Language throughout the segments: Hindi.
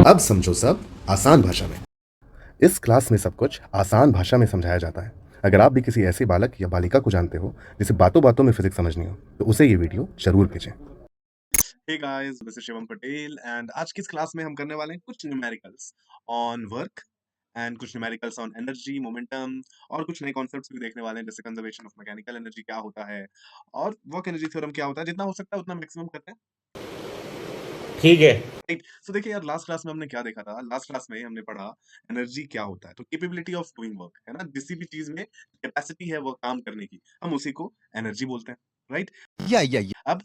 अब समझो सब आसान भाषा में। इस क्लास में सब कुछ आसान भाषा में समझाया जाता है। अगर आप भी किसी ऐसे बालक या बालिका को जानते हो जिसे बातों बातों में फिजिक्स समझनी हो तो उसे ये वीडियो जरूर भेजें। Hey guys, this is Shivam Patel and आज की इस क्लास में हम करने वाले हैं कुछ न्यूमेरिकल्स ऑन वर्क एंड कुछ न्यूमेरिकल्स ऑन एनर्जी मोमेंटम और कुछ नए कॉन्सेप्ट्स भी देखने वाले हैं, जैसे कंजर्वेशन ऑफ मैकेनिकल एनर्जी क्या होता है और वर्क एनर्जी थ्योरम क्या होता है। जितना हो सकता है उतना मैक्सिमम करते हैं। ठीक है। राइट, सो देखिए यार, लास्ट क्लास में हमने क्या देखा था। लास्ट क्लास में हमने पढ़ा एनर्जी क्या होता है। तो कैपेबिलिटी ऑफ डूइंग वर्क है ना, किसी भी चीज में कैपेसिटी है वो काम करने की, हम उसी को एनर्जी बोलते हैं। राइट, अब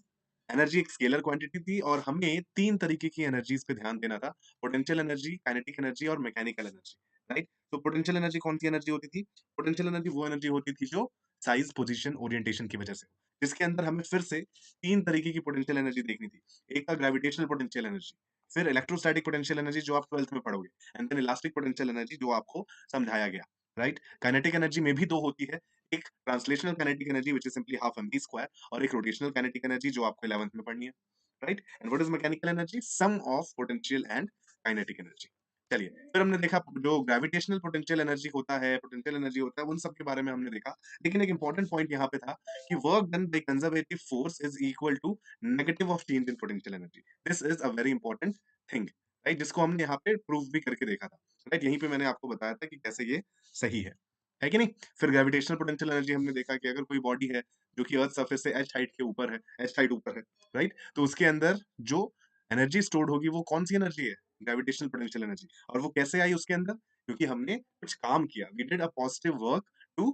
एनर्जी एक स्केलर क्वांटिटी थी और हमें तीन तरीके की एनर्जीज पे ध्यान देना था। पोटेंशियल एनर्जी, काइनेटिक एनर्जी और मैकेनिकल एनर्जी। राइट, तो पोटेंशियल एनर्जी कौन सी एनर्जी होती थी? पोटेंशियल एनर्जी वो एनर्जी होती थी जो साइज, पोजीशन, ओरिएंटेशन की वजह से, जिसके अंदर हमें फिर से तीन तरीके की पोटेंशियल एनर्जी देखनी थी। एक था ग्रेविटेशनल पोटेंशियल एनर्जी, फिर इलेक्ट्रोस्टैटिक पोटेंशियल एनर्जी जो आप 12th में पढ़ोगे, and then elastic potential energy जो आपको समझाया गया। राइट, काइनेटिक एनर्जी में भी दो होती है। एक translational kinetic energy which is simply half m v square, और एक रोटेशनल काइनेटिक एनर्जी जो आपको 11th में पढ़नी है। Right, and what is mechanical energy? Sum of potential and kinetic energy. चलिए, फिर हमने देखा जो ग्रेविटेशनल पोटेंशियल एनर्जी होता है, पोटेंशियल एनर्जी होता है, उन सब के बारे में हमने देखा। लेकिन एक इंपॉर्टेंट पॉइंट यहाँ पे था कि work done by conservative force is equal to negative of change in potential energy. This is a very important thing. Right, जिसको हमने यहाँ पे प्रूव भी करके देखा था। राइट, यहीं पे मैंने आपको बताया था कि कैसे ये सही है कि नहीं। फिर ग्रेविटेशनल पोटेंशियल एनर्जी हमने देखा कि अगर कोई बॉडी है जो कि अर्थ सरफेस से एच हाइट के ऊपर है, एच हाइट ऊपर है, राइट, तो उसके अंदर जो एनर्जी स्टोर्ड होगी वो कौन सी एनर्जी है? Gravitational potential energy. और वो कैसे आई उसके अंदर? क्योंकि हमने कुछ काम किया, we did a positive work to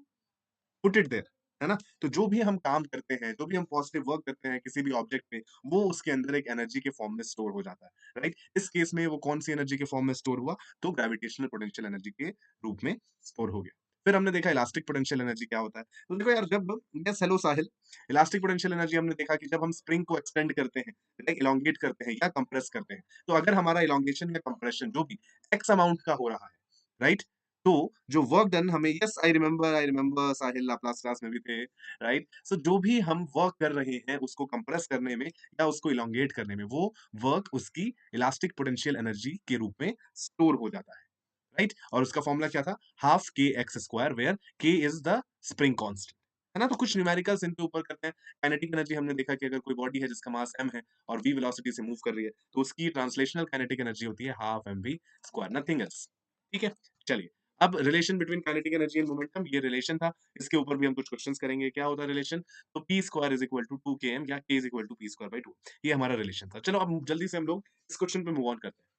put it there, है ना। तो जो भी हम काम करते हैं, जो भी हम पॉजिटिव वर्क करते हैं किसी भी ऑब्जेक्ट पे, वो उसके अंदर एक एनर्जी के फॉर्म में स्टोर हो जाता है। राइट, इस केस में वो कौन सी एनर्जी के फॉर्म में स्टोर हुआ? तो ग्रेविटेशनल पोटेंशियल एनर्जी के रूप में स्टोर हो गया। फिर हमने देखा इलास्टिक पोटेंशियल एनर्जी क्या होता है। तो देखो यार, जब यस हेलो साहिल, इलास्टिक पोटेंशियल एनर्जी हमने देखा कि जब हम स्प्रिंग को एक्सटेंड करते हैं, लाइक इलोंगेट करते हैं या कंप्रेस करते हैं, तो अगर हमारा इलोंगेशन या कंप्रेशन जो भी एक्स अमाउंट का हो रहा है, राइट, तो जो वर्क डन हमें, यस आई रिमेंबर साहिल, आप लास्ट क्लास में भी थे। राइट, सो जो भी हम वर्क कर रहे हैं उसको कंप्रेस करने में या उसको इलोंगेट करने में, वो वर्क उसकी इलास्टिक पोटेंशियल एनर्जी के रूप में स्टोर हो जाता है। राइट, और उसका फॉर्मूला क्या था? हाफ के एक्स स्क्वायर, वेयर के इज द स्प्रिंग कांस्टेंट, है ना। तो कुछ न्यूमेरिकल्स इनके ऊपर करते हैं। काइनेटिक एनर्जी हमने देखा कि अगर कोई बॉडी है जिसका मास m है और v वेलोसिटी से मूव कर रही है, तो उसकी ट्रांसलेशनल काइनेटिक एनर्जी होती है half m v square, nothing else. ठीक है, चलिए। अब relation between kinetic energy and momentum, ये रिलेशन था। इसके ऊपर भी हम कुछ क्वेश्चंस करेंगे। क्या होता है रिलेशन? तो p square is equal to 2 km या k is equal to p square by 2। ये हमारा रिलेशन था। चलो अब जल्दी से हम लोग इस क्वेश्चन पे मूव ऑन करते हैं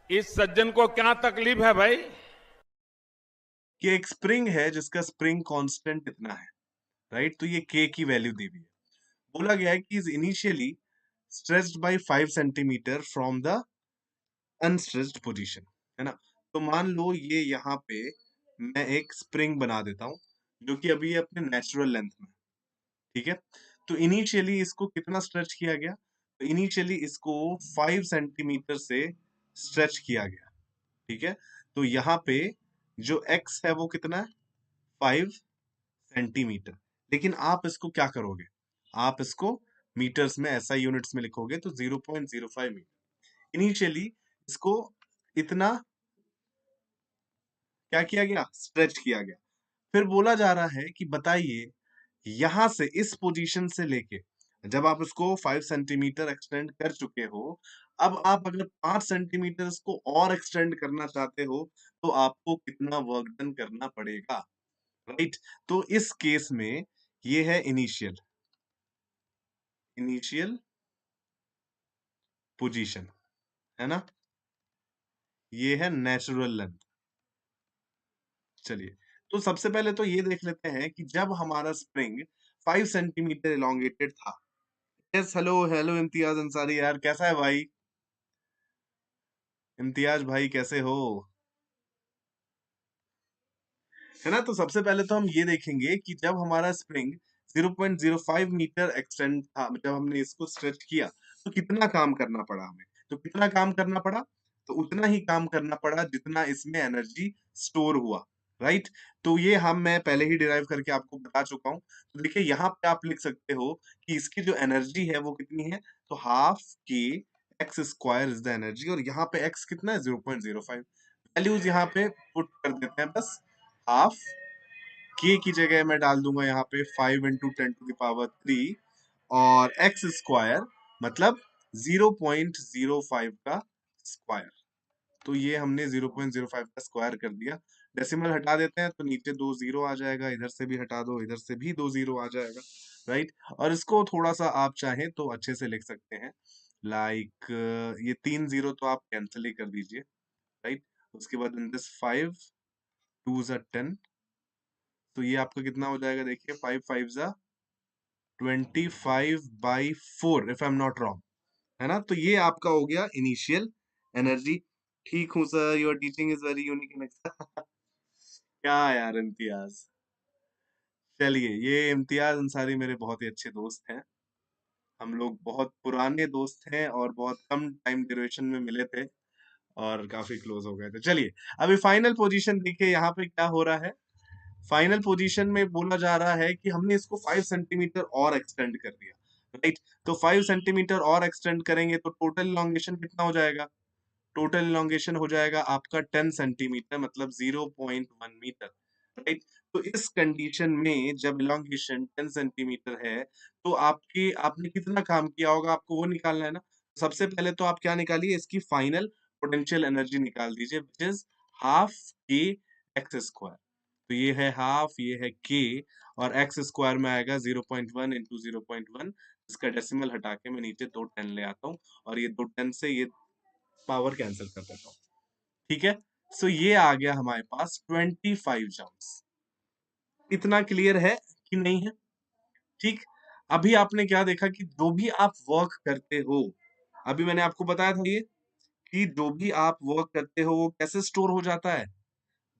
इस सज्जन को क्या तकलीफ है भाई? कि एक स्प्रिंग है जिसका स्प्रिंग कांस्टेंट इतना है। राइट, तो ये k की वैल्यू दी हुई है। बोला गया है कि is initially stretched by 5 centimetre from the unstretched position, है ना। तो मान लो ये यहाँ पे मैं एक स्प्रिंग बना देता हूं जो कि अभी है अपने नेचुरल लेंथ में। ठीक है, तो इनिशियली इसको कितना स्ट्रेच किया गया? तो इनिशियली इसको 5 सेंटीमीटर से स्ट्रेच किया गया। ठीक है, तो यहाँ पे जो x है वो कितना है? 5 सेंटीमीटर। लेकिन आप इसको क्या करोगे? आप इसको मीटर्स में, ऐसा यूनिट्स में लिखोगे तो 0.05 मीटर। इनिशियली इसको इतना क्या किया गया? स्ट्रेच किया गया। फिर बोला जा रहा है कि बताइए, यहां से इस पोजीशन से लेके जब आप इसको 5 सेंटीमीटर एक्सटेंड कर चुके हो, अब आप अगर 5 सेंटीमीटर इसको और एक्सटेंड करना चाहते हो, तो आपको कितना वर्क डन करना पड़ेगा? राइट, तो इस केस में ये है इनिशियल इनिशियल पोजीशन, है ना। ये है नेचुरल लेंथ। चलिए, तो सबसे पहले तो ये देख लेते हैं कि जब हमारा स्प्रिंग 5 सेंटीमीटर इलोंगेटेड था। Yes hello hello Imtiaz Ansari, यार कैसा है भाई? इम्तियाज भाई कैसे हो? है ना, तो सबसे पहले तो हम ये देखेंगे कि जब हमारा स्प्रिंग 0.05 मीटर एक्सटेंड था, जब हमने इसको स्ट्रेच किया, तो कितना काम करना पड़ा हमें? तो कितना काम करना पड़ा? तो उतना ही काम करना पड़ा जितना इसमें एनर्जी स्टोर हुआ। राइट, तो ये मैं पहले ही डिराइव करके आपको बता चुका हूं। तो देखिए, यहाँ पे आप लिख सकते हो कि इसकी जो एनर्जी है वो कितनी है? तो हाफ के x square is the energy, और यहाँ पे एक्स कितना है 0.05। वैल्यूज यहाँ पे पुट कर देते हैं, बस हाफ के की जगह मैं डाल दूंगा यहाँ पे 5 × 10⁻³ और एक्स स्क्वायर मतलब 0.05 का स्क्वायर। तो ये हमने 0.05 का स्क्वायर कर दिया। डेसिमल हटा देते हैं तो नीचे 2 जीरो आ जाएगा, इधर से भी हटा दो, इधर से भी 2 जीरो आ जाएगा, राइट। और इसको थोड़ा सा आप चाहें तो अच्छे से लिख सकते हैं, लाइक ये 3 जीरो तो आप कैंसिल ही कर दीजिए, राइट। उसके बाद इन दिस 5 2 ज़ा 10, तो ये आपका कितना हो जाएगा, देखिए 5 5 ज़ा 25/4 if I am not wrong, है ना। तो ये आपका हो गया इनिशियल एनर्जी। ठीक हूँ sir, your teaching is very unique and क्या यार इम्तियाज। चलिए, ये इम्तियाज अंसारी मेरे बहुत ही अच्छे दोस्त हैं, हम लोग बहुत पुराने दोस्त हैं और बहुत कम टाइम ड्यूरेशन में मिले थे और काफी क्लोज हो गए थे। चलिए, अभी फाइनल पोजीशन देखिए यहाँ पे क्या हो रहा है। फाइनल पोजीशन में बोला जा रहा है कि हमने इसको 5 सेंटीमीटर और एक्सटेंड कर दिया, राइट। तो 5 सेंटीमीटर और एक्सटेंड करेंगे तो टोटल इलॉन्गेशन कितना हो जाएगा, टोटल इलॉन्गेशन हो जाएगा आपका 10 सेंटीमीटर मतलब 0.1 मीटर, राइट। तो इस कंडीशन में जब इलॉन्गेशन 10 सेंटीमीटर है तो आपने कितना काम किया होगा आपको वो निकालना है ना। सबसे पहले तो आप क्या निकालिए, इसकी फाइनल पोटेंशियल एनर्जी निकाल दीजिए, विच इज हाफ के एक्स स्क्वायर। तो ये है हाफ, ये है के, और एक्स स्क्वायर में आएगा 0.1 इंटू 0.1। इसका डेसिमल हटा के मैं नीचे 2 10 ले आता हूँ और ये 2 10 से ये पावर कैंसिल कर देता हूँ, ठीक है। सो ये आ गया हमारे पास 25 जॉउल्स। इतना क्लियर है कि नहीं है, ठीक। अभी आपने क्या देखा कि जो भी आप वर्क करते हो, अभी मैंने आपको बताया था ये कि जो भी आप वर्क करते हो वो कैसे स्टोर हो जाता है,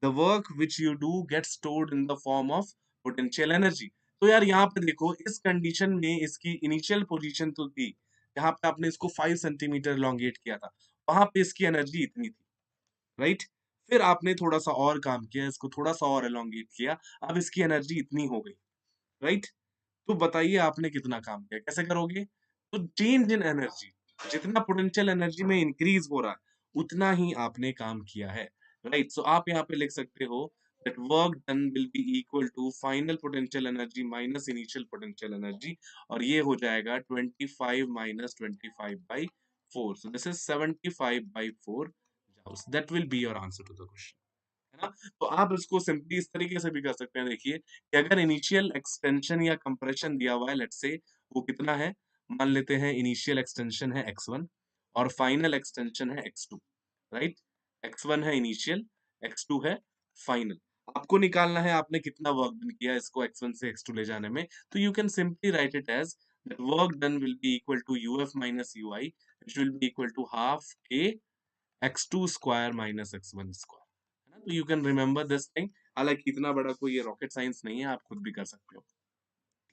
the work which you do get stored in the form of potential energy. तो यार यहाँ पे देखो, इस कंडीशन में इसकी इनिशियल पोजीशन तो थी, जहां पे आपने इसको 5 सेंटीमीटर लॉन्गेट किया था, वहां पे इसकी एनर्जी इतनी थी, राइट। फिर आपने थोड़ा सा और काम किया, इसको थोड़ा सा और एलोंगेट किया, अब इसकी एनर्जी इतनी हो गई, राइट। तो बताइए आपने कितना काम किया, कैसे करोगे। तो चेंज इन एनर्जी, जितना पोटेंशियल एनर्जी में इंक्रीज हो रहा है उतना ही आपने काम किया है, राइट। सो आप यहाँ पे लिख सकते हो that work done will be equal to final potential energy minus initial potential energy, और ये हो जाएगा 25 minus 25/4, so this is 75/4 joules, that will be your answer to the question, है ना। तो आप इसको सिंपली इस तरीके से भी कर सकते हैं, देखिए कि अगर इनिशियल एक्सटेंशन या कंप्रेशन दिया हुआ है, लेट्स से वो कितना है, मान लेते हैं इनिशियल एक्सटेंशन है x1 और फाइनल एक्सटेंशन है x2, राइट। x1 है इनिशियल, x2 है फाइनल। आपको निकालना है आपने कितना वर्क डन किया इसको x1 से x2 ले जाने में, तो you can simply write it as that work done will be equal to uf minus ui, which will be equal to half k x2 square minus x1 square, है ना। तो you can remember this thing, हालांकि इतना बड़ा कोई ये रॉकेट साइंस नहीं है, आप खुद भी कर सकते हो,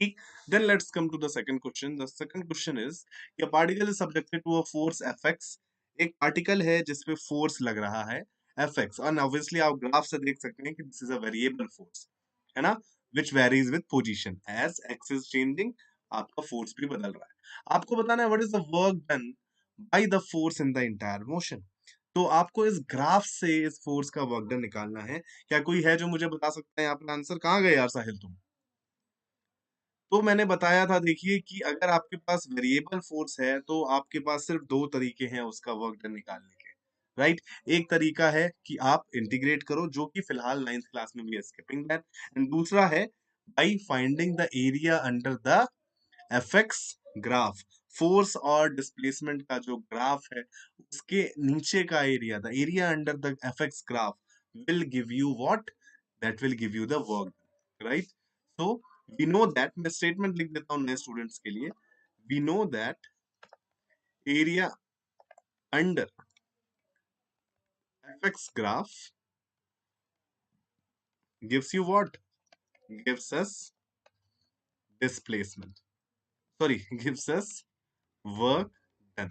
ठीक। Then let's come to the second question. The second question is a particle is subjected to a force fx, एक पार्टिकल है जिसपे फोर्स लग रहा है fx, और ऑब्वियसली आप ग्राफ से देख सकते हैं कि this is a variable force, है ना, which varies with position as x is changing, आपका फोर्स भी बदल रहा है। आपको बताना है what is the work done by the force in the entire motion। तो आपको इस ग्राफ से इस फोर्स का वर्क डन निकालना है। क्या कोई है जो मुझे बता सकता है यहाँ पे आंसर, कहाँ गए यार साहिल तुम। तो मैंने बताया था देखिए कि अगर आपके पास वेरिएबल फोर्स है तो आपके पास सिर्फ दो तरीके हैं उसका वर्क डन निकालने के, राइट। एक तरीका है कि आप इंटीग्रेट करो, जो कि फिलहाल 9th क्लास में भी स्किपिंग दैट, एंड दूसरा है by finding the area under the FX graph. Force और डिस्प्लेसमेंट का जो ग्राफ है उसके नीचे का area, the area under the FX graph will give you what, that will give you the work, right. So we know that, मैं स्टेटमेंट लिख देता हूं नए स्टूडेंट्स के लिए, we know that area under FX graph gives you what, gives us displacement, sorry gives us work done,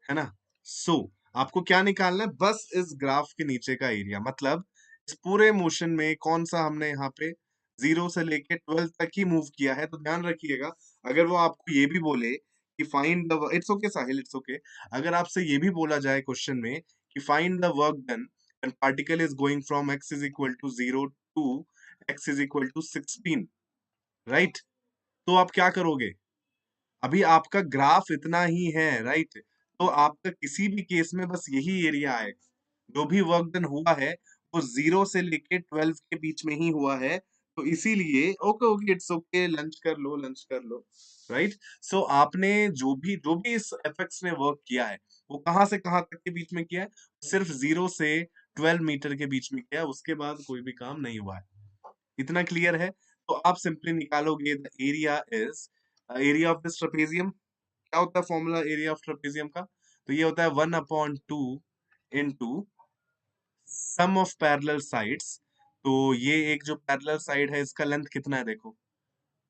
है ना। सो आपको क्या निकालना है, बस इस ग्राफ के नीचे का एरिया, मतलब इस पूरे मोशन में कौन सा हमने यहाँ पे 0 से लेके 12 तक ही मूव किया है। तो ध्यान रखिएगा, अगर वो आपको ये भी बोले कि find the, it's okay Sahil, it's okay. अगर आपसे ये भी बोला जाए क्वेश्चन में कि find the work done when particle is going from x is equal to 0 to x is equal to 16, right? तो आप क्या करोगे? अभी आपका ग्राफ इतना ही है, राइट? तो आपका किसी भी केस में बस यही एरिया आएगा। जो भी वर्क डन हुआ है वो 0 से लेके 12 के बीच में ही हुआ है, तो इसीलिए okay okay, it's okay, lunch कर लो, लंच कर लो, राइट? सो आपने जो भी इस एफएक्स ने वर्क किया है वो कहां से कहां तक के बीच में किया है? सिर्फ 0 से 12 मीटर के बीच में किया है, उसके बाद कोई भी काम नहीं हुआ है। इतना क्लियर है? तो आप सिंपली निकालोगे the area is area of this trapezium. क्या होता है फॉर्मूला एरिया ऑफ ट्रेपेजियम का? तो ये होता है 1/2 into sum of parallel sides. तो ये एक जो पैरेलल साइड है इसका लेंथ कितना है देखो,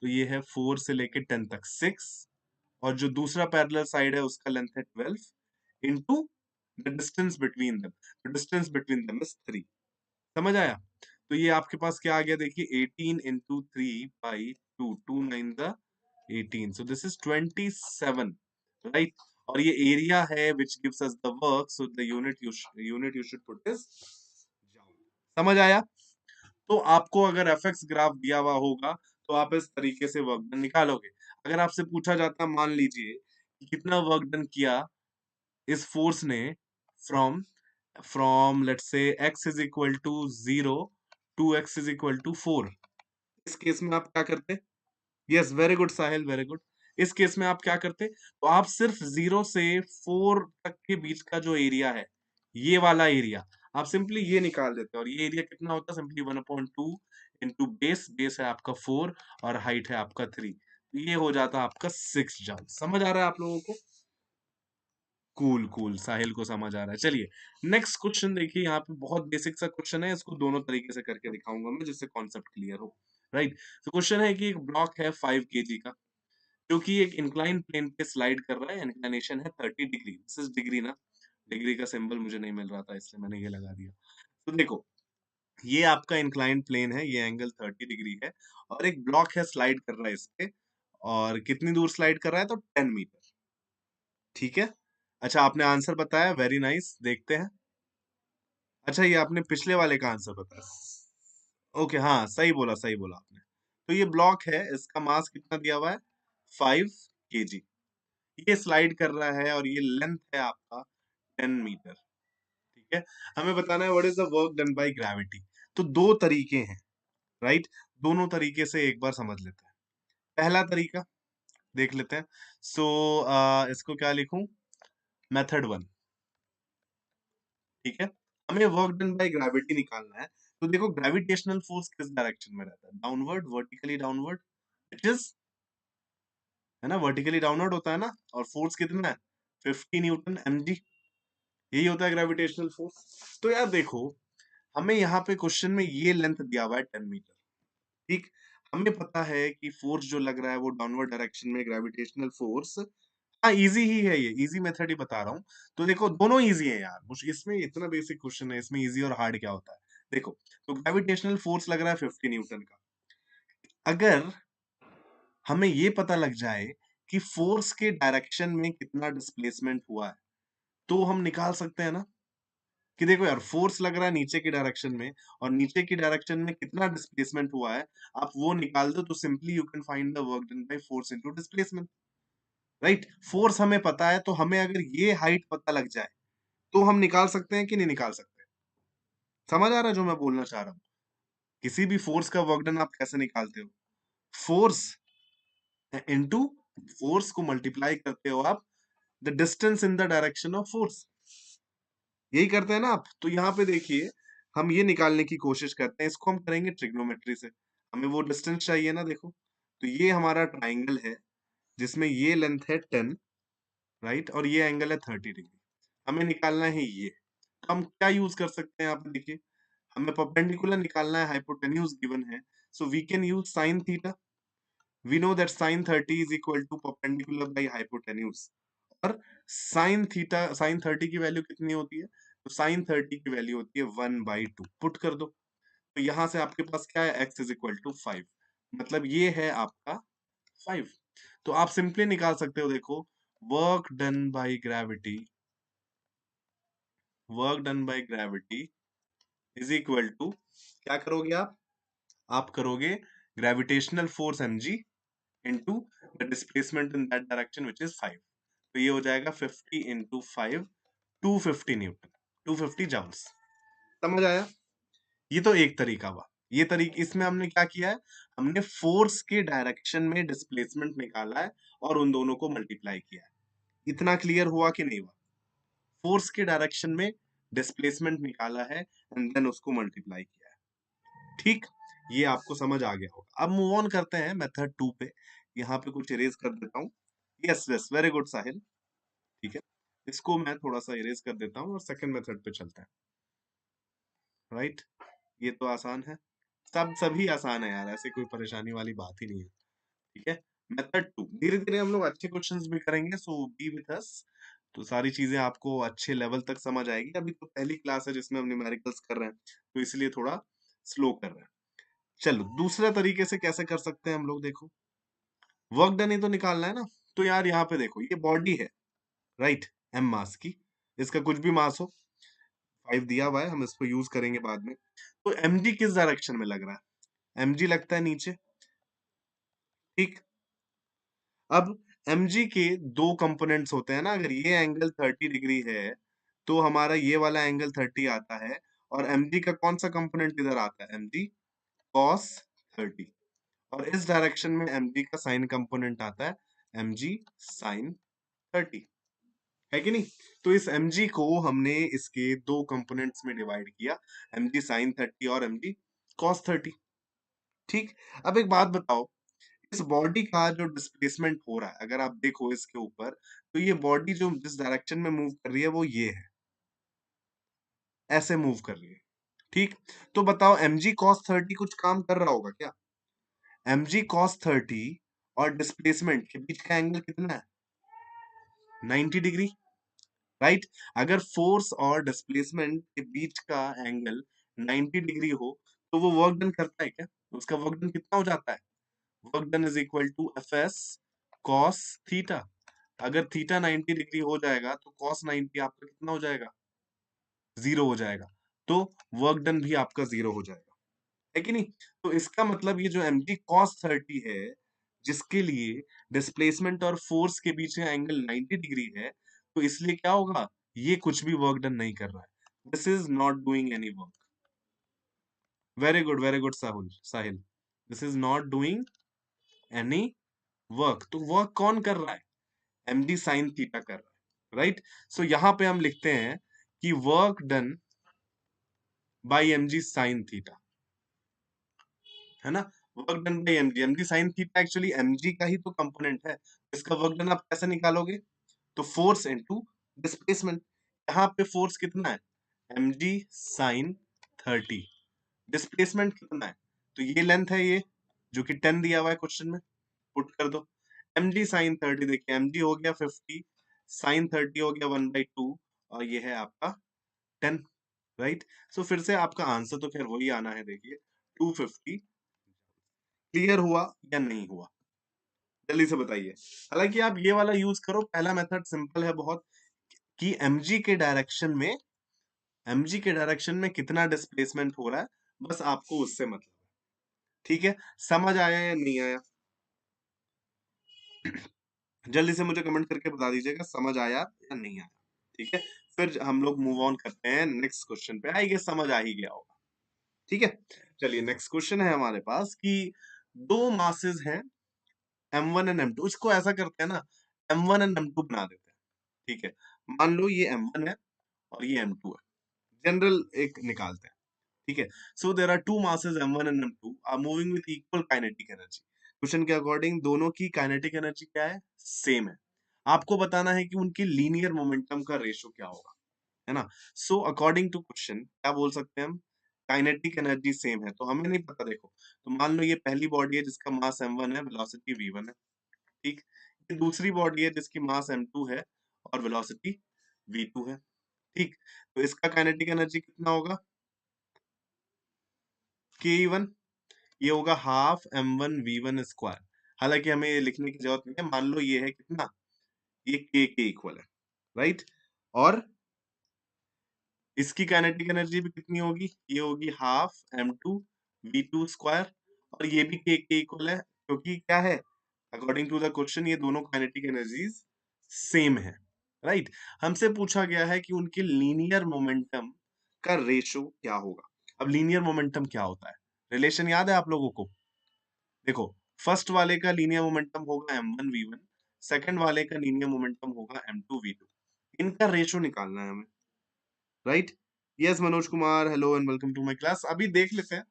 तो ये है 4 से लेके 10 तक 6, और जो दूसरा पैरेलल साइड है उसका लेंथ है 12 into the distance between them. The distance between them is 3। समझ आया? तो ये आपके पास क्या आ गया देखिए, 18 into 3 by 2, 2 9 the 18, so this is 27, right? और ये एरिया है which gives us the work, so the unit you should put is joule. समझ आया? तो आपको अगर एफएक्स ग्राफ दिया हुआ होगा तो आप इस तरीके से वर्क डन निकालोगे। अगर आपसे पूछा जाता, मान लीजिए कि कितना वर्क डन किया इस फोर्स ने फ्रॉम फ्रॉम लेट्स से x is equal to 0 to x is equal to 4, इस केस में आप क्या करते? Yes, very good Sahil, very good. इस केस में आप क्या करते? तो आप सिर्फ 0 से 4 तक के बीच का जो एरिया है, ये वाला एरिया आप सिंपली ये निकाल देते, और ये एरिया कितना होता है? सिंपली 1/2 इंटू बेस है आपका 4 और हाइट है आपका 3, ये हो जाता है आपका 6 जूल। समझ आ रहा है आप लोगों को? कूल कूल, साहिल को समझ आ रहा है। चलिए नेक्स्ट क्वेश्चन देखिए, यहाँ पे बहुत बेसिक सा क्वेश्चन है, इसको दोनों तरीके से करके दिखाऊंगा मैं जिससे कॉन्सेप्ट क्लियर हो, राइट? तो क्वेश्चन है कि एक ब्लॉक है 5 केजी का, जो कि एक इंक्लाइन प्लेन पे स्लाइड कर रहा है, इंक्लिनेशन है 30 डिग्री। दिस इज डिग्री ना, डिग्री का सिंबल मुझे नहीं मिल रहा था इसलिए मैंने ये लगा दिया। तो देखो, ये आपका इंक्लाइन प्लेन है, ये एंगल 30 डिग्री है, और एक ब्लॉक है स्लाइड कर रहा है इस पे, और कितनी दूर स्लाइड कर रहा है? तो 10 मीटर, ठीक है? अच्छा, आपने आंसर बताया, वेरी नाइस, देखते हैं। अच्छा, ये आपने पिछले वाले का आंसर बताया। ओके, हाँ, सही बोला आपने। तो ये ब्लॉक है, इसका मास कितना दिया हुआ है? 5 केजी। ये स्लाइड कर रहा है और ये लेंथ है आपका 10 मीटर, ठीक है? हमें बताना है what is the work done by gravity. तो दो तरीके हैं, राइट? दोनों तरीके से एक बार समझ लेते हैं। पहला तरीका देख लेते हैं। सो इसको क्या लिखूं? मेथड 1, ठीक है? हमें वर्क डन बाय ग्रेविटी निकालना है। तो देखो, ग्रेविटेशनल फोर्स किस डायरेक्शन में रहता है? Downward, vertically downward. It is, है ना, वर्टिकली डाउनवर्ड होता है ना, और फोर्स कितना है? 50 न्यूटन mg, यही होता है ग्रेविटेशनल फोर्स। तो यार देखो, हमें यहाँ पे क्वेश्चन में ये लेंथ दिया हुआ है 10 मीटर, ठीक? हमें पता है कि फोर्स जो लग रहा है वो डाउनवर्ड डायरेक्शन में, ग्रेविटेशनल फोर्स। हाँ, इजी ही है, ये इजी मेथड ही बता रहा हूँ। तो देखो, दोनों इजी है यार, इसमें इतना बेसिक क्वेश्चन है, इसमें इजी और हार्ड क्या होता है? देखो, तो ग्रेविटेशनल फोर्स लग रहा है 50 न्यूटन का। अगर हमें ये पता लग जाए कि फोर्स के डायरेक्शन में कितना डिस्प्लेसमेंट हुआ है, तो हम निकाल सकते हैं ना कि देखो यार, फोर्स लग रहा है नीचे की डायरेक्शन में, और नीचे की डायरेक्शन में कितना डिस्प्लेसमेंट हुआ है, आप वो निकाल दो, तो simply you can find the work done by force into displacement, right? Force हमें पता है, तो हमें अगर ये हाइट पता लग जाए तो हम निकाल सकते हैं कि नहीं निकाल सकते? समझ आ रहा है जो मैं बोलना चाह रहा हूँ? किसी भी फोर्स का वर्क डन आप कैसे निकालते हो? फोर्स इनटू, फोर्स को मल्टीप्लाई करते हो आप the distance in the direction of force, यही करते हैं ना आप? तो यहाँ पे देखिए, हम ये निकालने की कोशिश करते हैं, इसको हम करेंगे ट्रिग्नोमेट्री से। हमें वो डिस्टेंस चाहिए ना, देखो, तो ये हमारा ट्राइंगल है जिसमें ये लेंथ है 10, राइट, और ये एंगल है 30 डिग्री। हमें निकालना है ये, तो हम क्या यूज कर सकते हैं? यहाँ पे देखिए, हमें परपेंडिकुलर निकालना है, हाइपोटेन्यूज गिवन है, so we can use sine theta. We know that sine 30 is equal to perpendicular by hypotenuse, और साइन 30 की वैल्यू कितनी होती है? तो साइन 30 की वैल्यू होती है 1/2, पुट कर दो। तो यहां से आपके पास क्या है? x इज इक्वल टू 5, मतलब ये है आपका 5। तो आप सिंपली निकाल सकते हो, देखो, work done by gravity, work done by gravity is equal to, क्या करोगे आप करोगे gravitational force mg into the displacement in that direction which is 5। तो ये हो जाएगा 50 इंटू 5, 250 न्यूटन, 250 जॉल्स। समझ आया? ये तो एक तरीका हुआ। ये तरीके, इसमें हमने क्या किया है, हमने फोर्स के डायरेक्शन में डिस्प्लेसमेंट निकाला है और उन दोनों को मल्टीप्लाई किया है। इतना क्लियर हुआ कि नहीं हुआ? फोर्स के डायरेक्शन में डिस्प्लेसमेंट निकाला है एंड देन उसको मल्टीप्लाई किया है। ठीक, ये आपको समझ आ गया होगा। अब मूव ऑन करते हैं मेथड 2 पे। यहाँ पे कुछ इरेज कर देता हूँ। यस यस, वेरी गुड साहिल। ठीक है, इसको मैं थोड़ा सा इरेज कर देता हूँ और सेकंड मेथड पे चलते हैं। राइट, ये तो आसान है, सभी आसान है यार, ऐसे कोई परेशानी वाली बात ही नहीं है। ठीक है, मेथड 2, धीरे धीरे हम लोग अच्छे क्वेश्चंस भी करेंगे, सो बी विथ अस। तो सारी चीजें आपको अच्छे लेवल तक समझ आएगी। अभी तो पहली क्लास है जिसमें हम न्यूमेरिकल्स कर रहे हैं, तो इसलिए थोड़ा स्लो कर रहे हैं। चलो, दूसरे तरीके से कैसे कर सकते हैं हम लोग, देखो वर्क डन ही तो निकालना है ना। तो यार यहाँ पे देखो, ये बॉडी है, राइट, एम मास की, इसका कुछ भी मास हो, 5 दिया हुआ है, हम इसको यूज करेंगे बाद में। तो mg किस डायरेक्शन में लग रहा है? mg लगता है नीचे। ठीक, अब mg के दो कंपोनेंट्स होते हैं ना, अगर ये एंगल 30 डिग्री है तो हमारा ये वाला एंगल 30 आता है, और mg का कौन सा कंपोनेंट इधर आता है? mg cos 30। और इस डायरेक्शन में mg का साइन कंपोनेंट आता है, mg sin 30, है कि नहीं? तो इस mg को हमने इसके दो कंपोनेंट्स में डिवाइड किया, mg sin 30 और mg cos 30। ठीक, अब एक बात बताओ, इस बॉडी का जो डिस्प्लेसमेंट हो रहा है, अगर आप देखो इसके ऊपर, तो ये बॉडी जो जिस डायरेक्शन में मूव कर रही है वो ये है, ऐसे मूव कर रही है। ठीक, तो बताओ mg cos 30 कुछ काम कर रहा होगा क्या? mg cos 30 और डिस्प्लेसमेंट के बीच का एंगल कितना है? 90 डिग्री, राइट। अगर फोर्स और डिस्प्लेसमेंट के बीच का एंगल 90 डिग्री हो तो वो वर्क डन करता है क्या? उसका वर्क डन कितना हो जाता है? Work done is equal to F S cos theta. अगर थीटा 90 डिग्री हो जाएगा तो कॉस 90 आपका कितना हो जाएगा? 0 हो जाएगा। तो वर्क डन भी आपका 0 हो जाएगा, है कि नहीं? तो इसका मतलब ये जो mg cos 30 है, जिसके लिए डिस्प्लेसमेंट और फोर्स के बीच का एंगल 90 डिग्री है, तो इसलिए क्या होगा? ये कुछ भी वर्क डन नहीं कर रहा है। This is not doing any work. Very good Sahul, Sahil, this is not doing any work. तो वर्क कौन कर रहा है? mg sin थीटा कर रहा है, राइट। सो यहां पे हम लिखते हैं कि work done bye mg sin theta, है ना। Work done bye mg, mg sin theta actually mg का ही तो कंपोनेंट है। इसका वर्क डन आप कैसे निकालोगे? तो फोर्स इनटू डिस्प्लेसमेंट। यहाँ पे फोर्स कितना है? mg sin 30। डिस्प्लेसमेंट कितना है? तो ये लेंथ है, ये जो कि 10 दिया हुआ है क्वेश्चन में, पुट कर दो। mg sin 30, देखिए mg हो गया 50, sin 30 हो गया 1/2, और ये है आपका 10, राइट। सो फिर से आपका आंसर तो खैर वही आना है, देखिए 250। क्लियर हुआ या नहीं हुआ? जल्दी से बताइए। हालांकि आप ये वाला यूज करो, पहला मेथड सिंपल है बहुत, कि mg के डायरेक्शन में, mg के डायरेक्शन में कितना डिस्प्लेसमेंट हो रहा है, बस आपको उससे मतलब है। ठीक है, समझ आया या नहीं आया? जल्दी से मुझे कमेंट करके बता दीजिएगा समझ आया या नहीं आया। ठीक है, फिर हम लोग मूव ऑन करते हैं नेक्स्ट क्वेश्चन पे। आई गेस समझ आ ही गया होगा। ठीक है, चलिए नेक्स्ट क्वेश्चन है हमारे पास कि दो मासेस हैं m1 एंड m2। इसको ऐसा करते हैं ना, m1 एंड m2 बना देते हैं। ठीक है, मान लो ये m1 है और ये m2 है, जनरल एक निकालते हैं। ठीक है, so there are two masses m1 and m2 are moving with equal kinetic energy. Question के अकॉर्डिंग दोनों की काइनेटिक एनर्जी क्या है? सेम है। आपको बताना है कि उनकी लीनियर मोमेंटम का रेशो क्या होगा, है ना। सो अकॉर्डिंग टू क्वेश्चन क्या बोल सकते हैं हम? काइनेटिक एनर्जी सेम है, तो हमें नहीं पता। देखो, तो मान लो ये पहली बॉडी है जिसका मास m1 है, वेलोसिटी v1 है। ठीक, ये दूसरी बॉडी है जिसकी मास m2 है और वेलोसिटी v2 है। ठीक, तो इसका काइनेटिक एनर्जी कितना होगा? ke1, ये होगा हाफ m1 v1 स्क्वायर। हालांकि हमें ये लिखने की जरूरत नहीं है, मान लो ये है कितना? ये के इक्वल है, राइट। और इसकी काइनेटिक एनर्जी भी कितनी होगी, ये होगी हाफ m2 v2 स्क्वायर, और ये भी के इक्वल है, क्योंकि क्या है, अकॉर्डिंग टू द क्वेश्चन ये दोनों काइनेटिक एनर्जीज सेम है, राइट। हमसे पूछा गया है कि उनके लीनियर मोमेंटम का रेशो क्या होगा। अब लीनियर मोमेंटम क्या होता है, रिलेशन याद है आप लोगों को? देखो, फर्स्ट वाले का लीनियर मोमेंटम होगा m1v1, सेकंड वाले का लीनियर मोमेंटम होगा m2v2, इनका रेशो निकालना है हमें, right. Yes Manoj Kumar, hello and welcome to my class. अभी देख लेते हैं,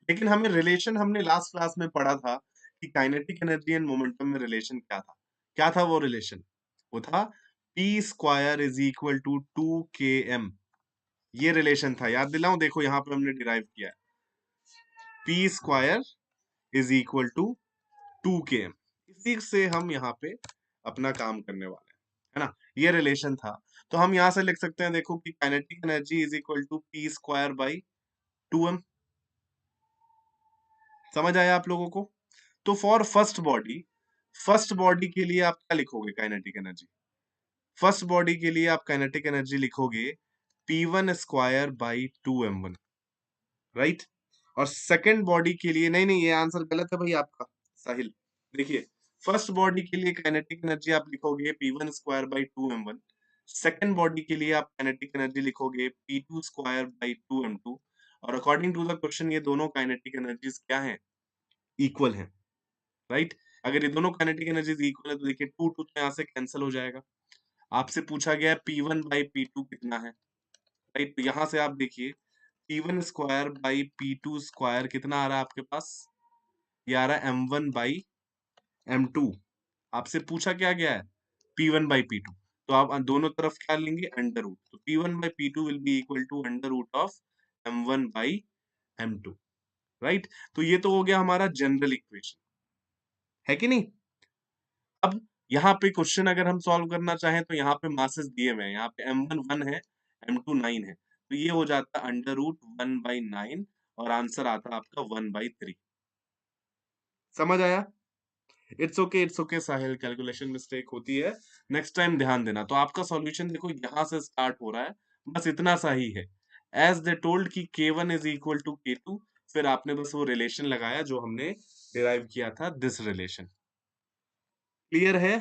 लेकिन हमें रिलेशन हमने लास्ट क्लास में पढ़ा था कि काइनेटिक एनर्जी एंड मोमेंटम में रिलेशन क्या था। क्या था वो रिलेशन? वो था p square is equal to 2km। ये रिलेशन था, याद दिलाऊं, देखो यहाँ पे हमने डिराइव किया है, p square is equal to 2km। इसी से हम यहाँ पे अपना काम करने वाले हैं, है ना। ये रिलेशन था, तो हम यहाँ से लिख सकते हैं, देखो कि kinetic energy is equal to p square by 2m। समझ आया आप लोगों को? तो फॉर फर्स्ट बॉडी के लिए आप क्या लिखोगे काइनेटिक एनर्जी? फर्स्ट बॉडी के लिए आप काइनेटिक एनर्जी लिखोगे p1 square by 2m1, right. और सेकंड बॉडी के लिए, नहीं नहीं, ये आंसर गलत है भाई आपका साहिल। देखिए, फर्स्ट बॉडी के लिए काइनेटिक एनर्जी आप लिखोगे p1 square by 2m1, second body के लिए आप काइनेटिक एनर्जी लिखोगे p2 स्क्वायर बाई 2m2, और अकॉर्डिंग टू द क्वेश्चन ये दोनों काइनेटिक एनर्जीज क्या हैं, इक्वल हैं, राइट। अगर ये दोनों काइनेटिक एनर्जीज इक्वल है तो देखिए 2 2 तो यहाँ से कैंसिल हो जाएगा। आपसे पूछा गया है p1 बाई p2 कितना है, राइट। तो यहाँ से आप देखिए p1 square by p2 square कितना आ रहा है आपके पास, ये आ रहा है m1 बाई m2। आपसे पूछा क्या गया है, p1 बाई p2, तो आप दोनों तरफ क्या लेंगे, अंडर रूट, तो p1 by p2 will be equal to under root of m1 by m2, right. तो ये तो हो गया हमारा जनरल इक्वेशन, है कि नहीं। अब यहाँ पे क्वेश्चन अगर हम सॉल्व करना चाहें तो यहाँ पे मासेस दिए हुए हैं, यहाँ पे m1 1 है, m2 9 है, तो ये हो जाता है अंडर रूट 1/9, और आंसर आता है आपका 1/3। समझ आया? It's okay Sahil, calculation mistake होती है, नेक्स्ट टाइम ध्यान देना। तो आपका सॉल्यूशन देखो यहाँ से स्टार्ट हो रहा है, बस इतना सा ही है, एज दे टोल्ड कि k1 is equal to k2, फिर आपने बस वो रिलेशन लगाया जो हमने डिराइव किया था, दिस रिलेशन। क्लियर है?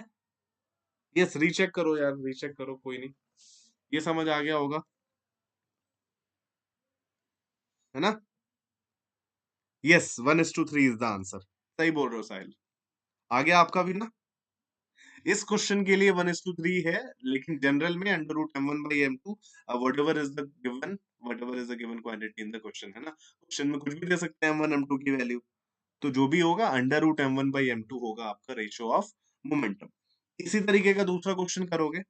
यस, रीचेक करो यार, रीचेक करो, कोई नहीं, ये समझ आ गया होगा, है ना। यस, 1:3 इज द आंसर, सही बोल रहे हो साहिल। आ गया आपका भी ना। इस क्वेश्चन के लिए 1:3 है, लेकिन जनरल में under root m1 by m2, whatever is the given quantity in the question, है ना। क्वेश्चन में कुछ भी दे सकते हैं m1 m2 की वैल्यू, तो जो भी होगा under root m1 by m2 होगा आपका रेशियो ऑफ मोमेंटम। इसी तरीके का दूसरा क्वेश्चन करोगे,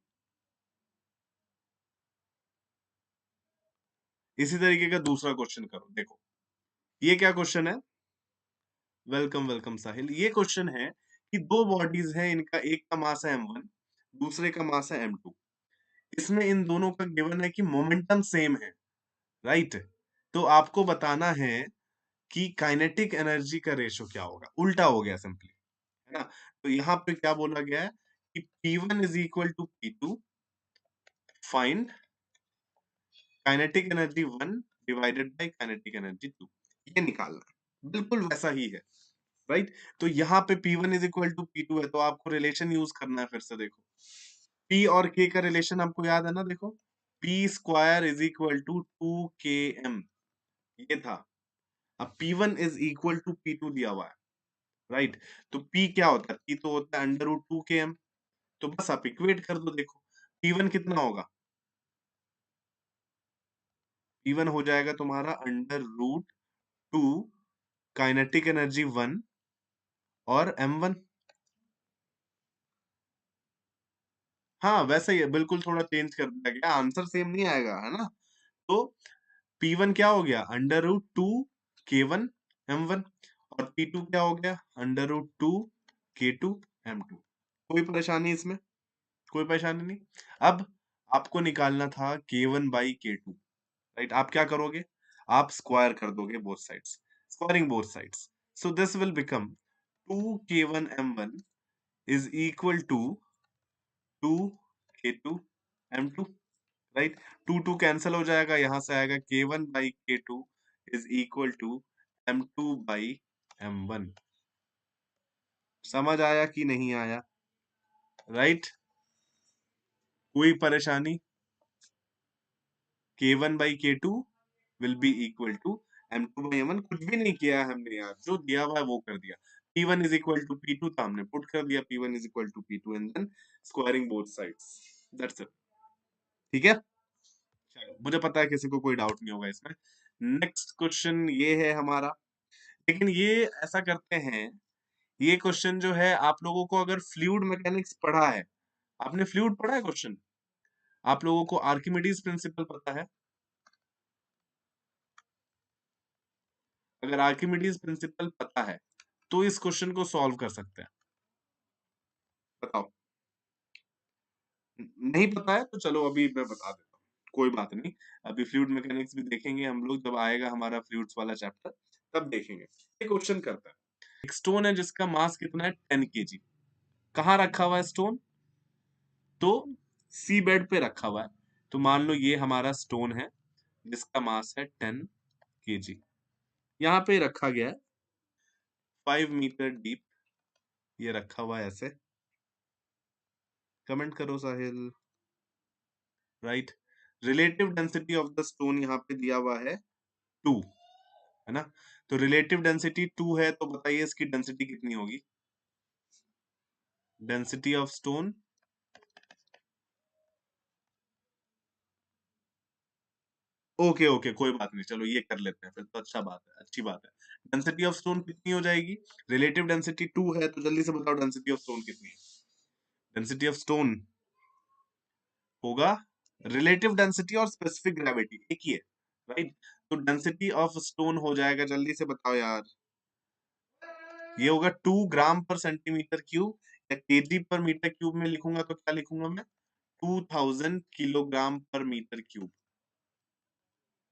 इसी तरीके का दूसरा क्वेश्चन करो, देखो ये क्या क्वेश्चन है। वेलकम वेलकम साहिल। ये क्वेश्चन है कि दो बॉडीज हैं, इनका एक का मास है m1, दूसरे का मास है m2, इसमें इन दोनों का गिवन है कि मोमेंटम सेम है, राइट। तो आपको बताना है कि काइनेटिक एनर्जी का रेशो क्या होगा, उल्टा हो गया सिंपली, है ना। तो यहाँ पे क्या बोला गया है कि P1 is equal to P2, find kinetic energy 1 divided by kinetic energy 2, ये निकालना है। बिल्कुल वैसा ही है, राइट। तो यहाँ पे P1 is equal to P2 है, तो आपको रिलेशन यूज करना है, फिर से देखो P और K का रिलेशन आपको याद है ना, देखो P square is equal to 2km, ये था। अब P1 is equal to P2 दिया हुआ है, राइट। तो P क्या होता है, P तो होता है अंडर रूट 2km, तो बस आप इक्वेट कर दो, देखो P1 कितना होगा, P1 हो जाएगा तुम्हारा अंडर रूट 2 काइनेटिक एनर्जी 1 और m1। हाँ वैसे ही है, बिल्कुल थोड़ा चेंज कर दिया गया, आंसर सेम नहीं आएगा, है ना। तो P1 क्या हो गया, अंडर रूट 2 K1 m1, और P2 क्या हो गया, अंडर रूट 2 K2 m2। कोई परेशानी इसमें, कोई परेशानी नहीं। अब आपको निकालना था K1 बाई K2, राइट। आप क्या करोगे, आप स्क्वायर कर दोगे both sides, squaring both sides, so this will become 2k1 m1 is equal to 2 m2, right. 2 cancel हो जाएगा, यहां से आएगा K1/K2 is equal to M2/M1। समझ आया कि नहीं आया, राइट? कोई परेशानी? K1/K2 will be equal to M2/M1। कुछ भी नहीं किया है हमने यार, जो दिया हुआ है वो कर दिया। P1 is equal to P2 था, हमने पुट कर दिया P1 is equal to P2 and then squaring both sides, that's it. ठीक है, चलो, मुझे पता है किसी को कोई डाउट नहीं होगा इसमें। नेक्स्ट क्वेश्चन ये है हमारा, लेकिन ये ऐसा करते हैं, ये क्वेश्चन जो है आप लोगों को अगर फ्लूइड मैकेनिक्स पढ़ा है, आपने फ्लूइड पढ़ा है क्वेश्चन, आप लोगों को आर्किमिडीज प्रिंसिपल पता है? अगर आर्किमिडीज प्रिंसिपल पता है तो इस क्वेश्चन को सॉल्व कर सकते हैं। बताओ, नहीं पता है तो चलो अभी मैं बता देता हूँ, कोई बात नहीं। अभी फ्लूइड मैकेनिक्स भी देखेंगे हम लोग, जब आएगा हमारा फ्लूइड्स वाला चैप्टर तब देखेंगे। ये क्वेश्चन करता है, एक स्टोन है जिसका मास कितना है 10 केजी। कहाँ रखा हुआ है स्टोन? तो सी बेड पे रखा हुआ है। तो मान लो ये हमारा स्टोन है जिसका मास है 10 केजी, यहाँ पे रखा गया है 5 मीटर डीप, ये रखा हुआ है ऐसे। कमेंट करो Sahil, right. Relative density of the stone यहाँ पे दिया हुआ है 2, है ना? तो रिलेटिव डेंसिटी 2 है, तो बताइए इसकी डेंसिटी कितनी होगी? Density of stone, okay okay, कोई बात नहीं, चलो ये कर लेते हैं फिर तो, अच्छा बात है, अच्छी बात है। डेंसिटी ऑफ स्टोन कितनी हो जाएगी? रिलेटिव डेंसिटी 2 है, तो जल्दी से बताओ डेंसिटी ऑफ स्टोन कितनी है? डेंसिटी ऑफ स्टोन होगा रिलेटिव डेंसिटी और स्पेसिफिक ग्रेविटी एक ही है, राइट? तो डेंसिटी ऑफ स्टोन हो जाएगा, जल्दी से बताओ यार, ये होगा 2 ग्राम पर सेंटीमीटर क्यूब, या केजी पर मीटर क्यूब में लिखूंगा तो क्या लिखूंगा मैं? 2000 किलोग्राम पर मीटर क्यूब,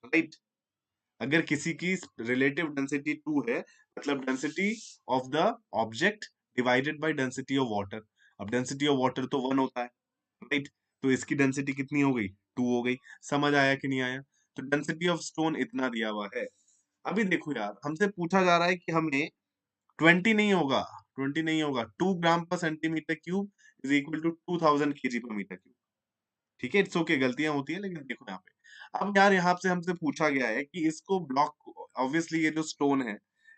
राइट? अगर किसी की रिलेटिव डेंसिटी 2 है, मतलब density of the object divided by density of water. अब डेंसिटी ऑफ वाटर तो 1 होता है, राइट? तो इसकी डेंसिटी कितनी हो गई? 2 हो गई। समझ आया कि नहीं आया? तो डेंसिटी ऑफ स्टोन इतना दिया हुआ है। अभी देखो यार, हमसे पूछा जा रहा है कि हमें 20 नहीं होगा, 20 नहीं होगा, 2 ग्राम पर centimetre cube is equal to 2000 KG पर मीटर क्यूब। ठीक है, इट्स ओके, गलतियां होती है, लेकिन देखो यहाँ पे, अब यार यहाँ से हमसे पूछा गया है कि इसको ब्लॉक, ऑब्वियसली ये जो स्टोन है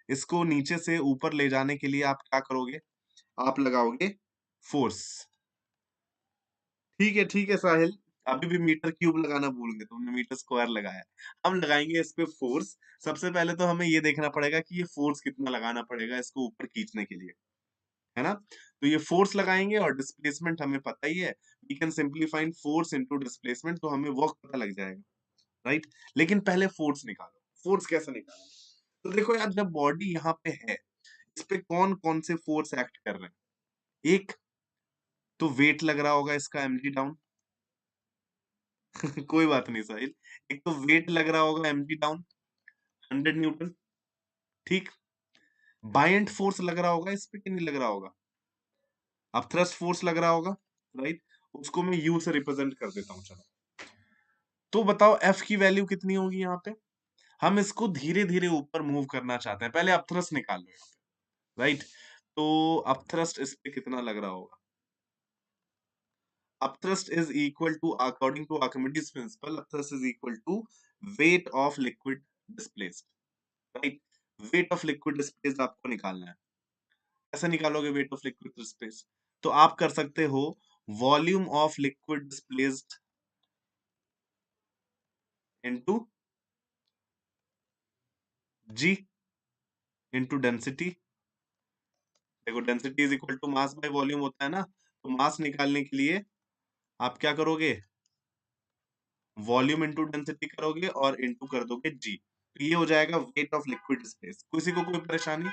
इसको नीचे से ऊपर ले जाने के लिए आप क्या करोगे? आप लगाओगे फोर्स। ठीक है साहिल, अभी भी मीटर क्यूब लगाना भूल गए, तुमने मीटर स्क्वायर लगाया। हम लगाएंगे इस पे फोर्स। सबसे पहले तो हमें ये देखना पड़ेगा कि ये फोर्स कितना लगाना पड़ेगा इसको ऊपर खींचने के लिए, है ना? तो ये फोर्स लगाएंगे, और डिस्प्लेसमेंट हमें पता ही है, we can simply find force into displacement, तो हमें वर्क पता लग जाएगा, राइट? लेकिन पहले फोर्स निकालो। फोर्स कैसे निकालो? तो देखो यार, जब बॉडी यहाँ पे है, इस पे कौन कौन से फोर्स एक्ट कर रहे हैं? एक तो वेट लग रहा होगा इसका mg डाउन। कोई बात नहीं साहिल, एक तो वेट लग रहा होगा mg डाउन 100 न्यूटन, ठीक। बायंट फोर्स लग रहा होगा इस पे कि नहीं लग रहा होगा? अब थ्रस्ट फोर्स लग रहा होगा, राइट? उसको मैं यू से रिप्रेजेंट कर देता हूँ, चलो। तो बताओ एफ की वैल्यू कितनी होगी यहाँ पे? हम इसको धीरे धीरे ऊपर मूव करना चाहते हैं, पहले अपथ्रस्ट निकाल लो यहाँ पे, राइट? तो अपथ्रस्ट इस पे कितना लग रहा होगा? Upthrust is equal to, according to Archimedes principle, upthrust is equal to weight of liquid displaced, right? Weight of liquid displaced आपको निकालना है। कैसे निकालोगे वेट ऑफ लिक्विड डिस्प्लेस्ड? तो आप कर सकते हो volume of liquid displaced into g into density. देखो density is equal to mass by volume होता है ना, तो मास निकालने के लिए आप क्या करोगे? वॉल्यूम इनटू डेंसिटी करोगे और इनटू कर दोगे जी, तो ये हो जाएगा वेट ऑफ लिक्विड स्पेस। किसी को कोई परेशानी?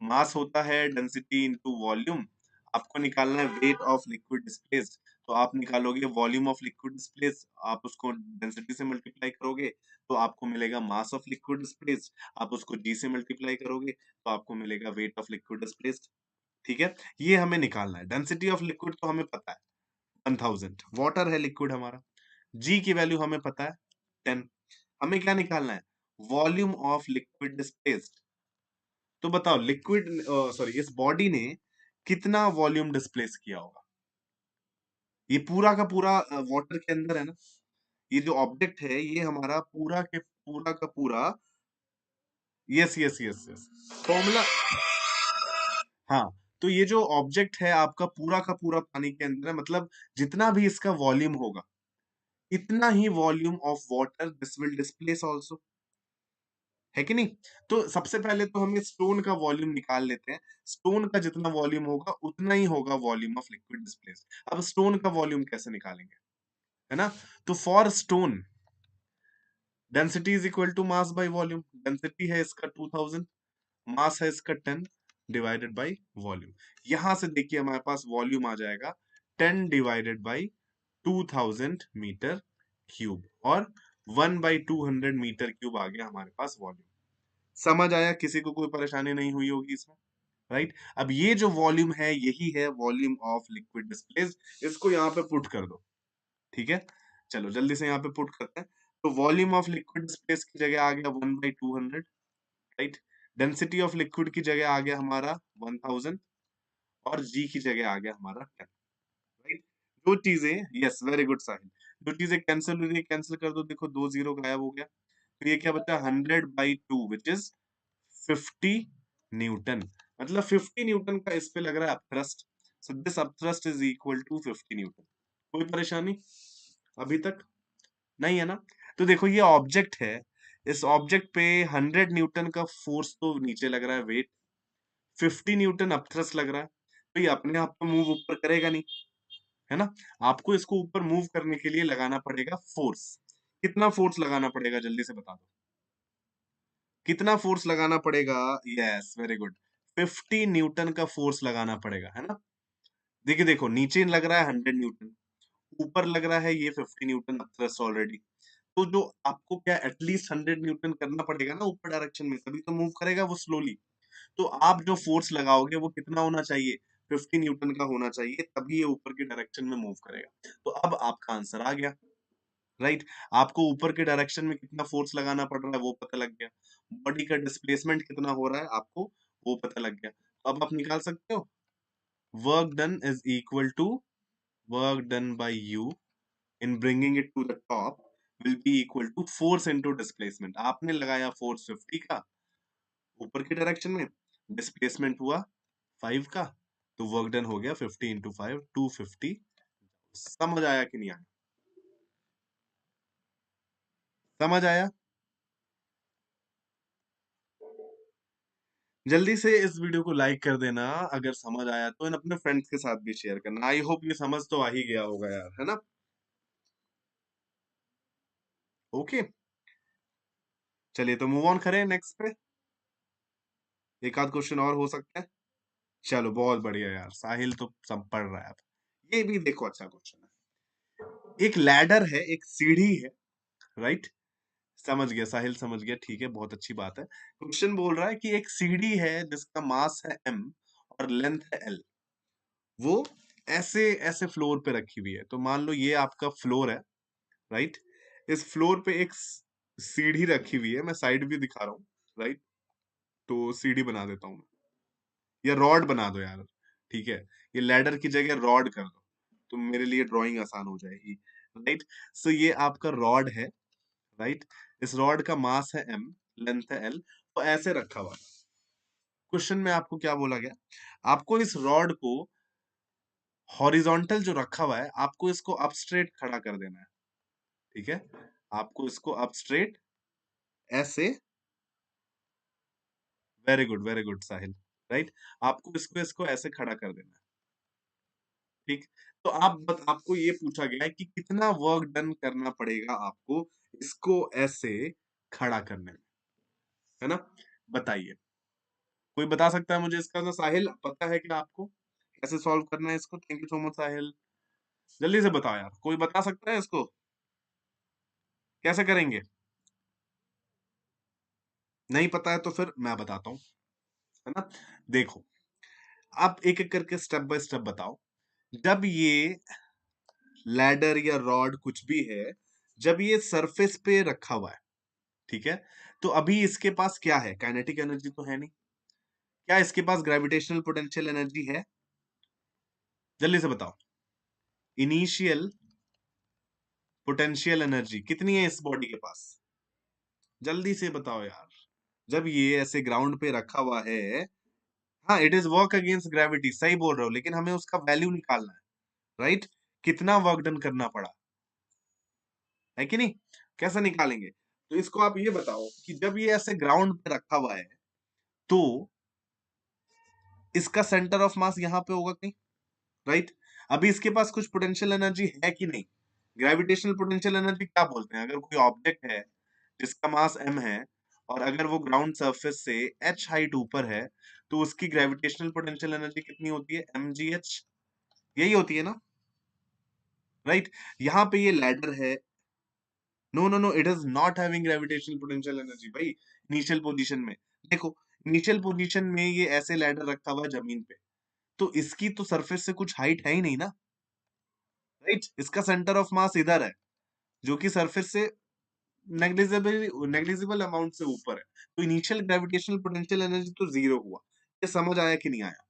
मास होता है डेंसिटी इनटू वॉल्यूम, आपको निकालना है वेट ऑफ लिक्विड डिस्प्लेस्ड, तो आप निकालोगे वॉल्यूम ऑफ लिक्विड डिस्प्लेस्ड, आप उसको डेंसिटी से मल्टीप्लाई करोगे तो आपको मिलेगा मास ऑफ लिक्विड डिस्प्लेस्ड, आप उसको जी से मल्टीप्लाई करोगे तो आपको मिलेगा वेट ऑफ लिक्विड डिस्प्लेस्ड। ठीक है, ये हमें निकालना है। डेंसिटी ऑफ लिक्विड तो हमें पता है, 1000। वाटर है लिक्विड हमारा, जी की वैल्यू हमें पता है 10। हमें क्या निकालना है? Volume of liquid displaced. तो बताओ लिक्विड सॉरी इस बॉडी ने कितना वॉल्यूम डिस्प्लेस किया होगा? ये पूरा का पूरा वाटर के अंदर है ना, ये जो ऑब्जेक्ट है ये हमारा पूरा के पूरा का पूरा, yes yes yes yes, formula. हाँ, तो ये जो ऑब्जेक्ट है आपका पूरा का पूरा पानी के अंदर है, मतलब जितना भी इसका वॉल्यूम होगा इतना ही volume of water this will displace also, है कि नहीं? तो सबसे पहले तो हम स्टोन का वॉल्यूम निकाल लेते हैं। स्टोन का जितना वॉल्यूम होगा उतना ही होगा वॉल्यूम ऑफ लिक्विड डिस्प्लेस। अब स्टोन का वॉल्यूम कैसे निकालेंगे, है ना? तो for stone density is equal to mass by volume. Density है इसका 2000, मास है इसका 10 डिवाइडेड बाय वॉल्यूम। यहां से देखिए हमारे पास वॉल्यूम आ जाएगा 10 डिवाइडेड बाय 2000 मीटर क्यूब, और 1/200 मीटर क्यूब आ गया हमारे पास वॉल्यूम। समझ आया? किसी को कोई परेशानी नहीं हुई होगी इसमें, राइट? अब ये जो वॉल्यूम है यही है वॉल्यूम ऑफ लिक्विड डिस्प्लेस्ड। इसको यहाँ पे पुट कर दो, ठीक है? चलो जल्दी से यहाँ पे पुट करते हैं। तो वॉल्यूम ऑफ लिक्विड स्पेस की जगह आ गया 1/200, राइट? डेंसिटी ऑफ लिक्विड की जगह आ गया हमारा 1000, और जी की जगह आ गया हमारा 10, राइट? दो चीजें, यस वेरी गुड साहिल, जो चीजें कैंसिल हुई है कैंसिल कर दो। देखो 2 0 गायब हो गया, तो ये क्या बचा 100/2 विच इज 50 न्यूटन। मतलब 50 न्यूटन का इस पे लग रहा है upthrust. So this upthrust is equal to 50 newton. कोई परेशानी अभी तक नहीं है ना? तो देखो ये ऑब्जेक्ट है, इस ऑब्जेक्ट पे 100 न्यूटन का फोर्स तो नीचे लग रहा है, वेट 50 न्यूटन अपथ्रस्ट लग रहा है, तो ये अपने आप तो मूव ऊपर करेगा नहीं, है ना? आपको इसको ऊपर मूव करने के लिए लगाना पड़ेगा फोर्स। कितना फोर्स लगाना पड़ेगा जल्दी से बता दो, कितना फोर्स लगाना पड़ेगा? यस वेरी गुड, 50 न्यूटन का फोर्स लगाना पड़ेगा, है ना? देखिए देखो नीचे लग रहा है 100 न्यूटन, ऊपर लग रहा है ये 50 न्यूटन थ्रस्ट ऑलरेडी। तो जो आपको क्या एटलीस्ट 100 न्यूटन करना पड़ेगा ना ऊपर डायरेक्शन में, तभी तो मूव करेगा वो स्लोली। तो आप जो फोर्स लगाओगे वो कितना होना चाहिए? 50 न्यूटन का होना चाहिए, तभी ये ऊपर की डायरेक्शन में मूव करेगा। तो अब आपका आंसर आ गया, राइट? आपको ऊपर के डायरेक्शन में कितना फोर्स लगाना पड़ रहा है वो पता लग गया, बॉडी का डिस्प्लेसमेंट कितना हो रहा है आपको वो पता लग गया। तो अब आप निकाल सकते हो work done is equal to work done by you in bringing it to the top will be equal to force into displacement. आपने लगाया फोर्स 50 का ऊपर की डायरेक्शन में, डिस्प्लेसमेंट हुआ 5 का, तो वर्क डन हो गया 50 इंटू 5 250। समझ आया कि नहीं आया? समझ आया? जल्दी से इस वीडियो को लाइक कर देना अगर समझ आया तो, इन अपने फ्रेंड्स के साथ भी शेयर करना। आई होप ये समझ तो आ ही गया होगा यार, है ना? ओके, चलिए तो मूव ऑन करें नेक्स्ट पे। एक आध क्वेश्चन और हो सकता है। चलो बहुत बढ़िया यार, साहिल तो सब पढ़ रहा है अब। ये भी देखो अच्छा क्वेश्चन है। एक लैडर है, एक सीढ़ी है, राइट? समझ गया साहिल, समझ गया, ठीक है, बहुत अच्छी बात है। क्वेश्चन बोल रहा है कि एक सीढ़ी है जिसका मास है m और लेंथ है l, वो ऐसे ऐसे फ्लोर पे रखी हुई है। तो मान लो ये आपका फ्लोर है, राइट? इस फ्लोर पे एक सीढ़ी रखी हुई है, मैं साइड व्यू दिखा रहा हूँ, राइट? तो सीढ़ी बना देता हूँ मैं, या रॉड बना दो यार, ठीक है? ये लैडर की जगह रॉड कर दो तो मेरे लिए ड्राइंग आसान हो जाएगी, राइट? सो ये आपका रॉड है, राइट? इस रॉड का मास है m, लेंथ है l, तो ऐसे रखा हुआ है। क्वेश्चन में आपको क्या बोला गया? आपको इस रॉड को हॉरिजॉन्टल जो रखा हुआ है आपको इसको अप स्ट्रेट खड़ा कर देना है, ठीक है? आपको इसको अप स्ट्रेट ऐसे, वेरी गुड साहिल, राइट? आपको इसको इसको ऐसे खड़ा कर देना है, ठीक? तो आपको ये पूछा गया है कि कितना वर्क डन करना पड़ेगा आपको इसको ऐसे खड़ा करने में, है ना? बताइए, कोई बता सकता है मुझे इसका? तो साहिल पता है क्या आपको कैसे सॉल्व करना है इसको? थैंक यू सो मच साहिल, जल्दी से बताओ यार, कोई बता सकता है इसको कैसे करेंगे? नहीं पता है तो फिर मैं बताता हूँ, है ना? देखो, आप एक एक करके स्टेप बाय स्टेप बताओ। जब ये लैडर या रॉड कुछ भी है, जब ये सरफेस पे रखा हुआ है, ठीक है, तो अभी इसके पास क्या है? काइनेटिक एनर्जी तो है नहीं। क्या इसके पास ग्रेविटेशनल पोटेंशियल एनर्जी है? जल्दी से बताओ। इनिशियल पोटेंशियल एनर्जी कितनी है इस बॉडी के पास? जल्दी से बताओ यार। जब ये ऐसे ग्राउंड पे रखा हुआ है, हाँ, it is work against gravity, सही बोल रहे हो, लेकिन हमें उसका वैल्यू निकालना है, राइट? कितना वर्क डन करना पड़ा, है कि नहीं? कैसे निकालेंगे? तो इसको आप ये बताओ कि जब ये ऐसे ग्राउंड पे रखा हुआ है, तो इसका सेंटर ऑफ मास यहाँ पे होगा कहीं, राइट? अभी इसके पास कुछ पोटेंशियल एनर्जी है कि नहीं? ग्रेविटेशनल पोटेंशियल एनर्जी क्या बोलते हैं? अगर कोई ऑब्जेक्ट है जिसका मास m है और अगर वो ग्राउंड सरफेस से h हाइट ऊपर है, तो उसकी ग्रेविटेशनल पोटेंशियल एनर्जी कितनी होती है? mgh, यही होती है ना, राइट? यहाँ पे ये लैडर है, no no no, it is not having gravitational potential energy भाई। इनिशियल पोजीशन में देखो, इनिशियल पोजीशन में ये ऐसे लैडर रखा हुआ है जमीन पे, तो इसकी तो सरफेस से कुछ हाइट है ही नहीं ना, राइट? इसका सेंटर ऑफ मास इधर है, जो कि सरफेस से नेग्लिजिबल नेग्लिजिबल अमाउंट से ऊपर है, तो इनिशियल ग्रेविटेशनल पोटेंशियल एनर्जी तो जीरो हुआ। ये समझ आया कि नहीं आया?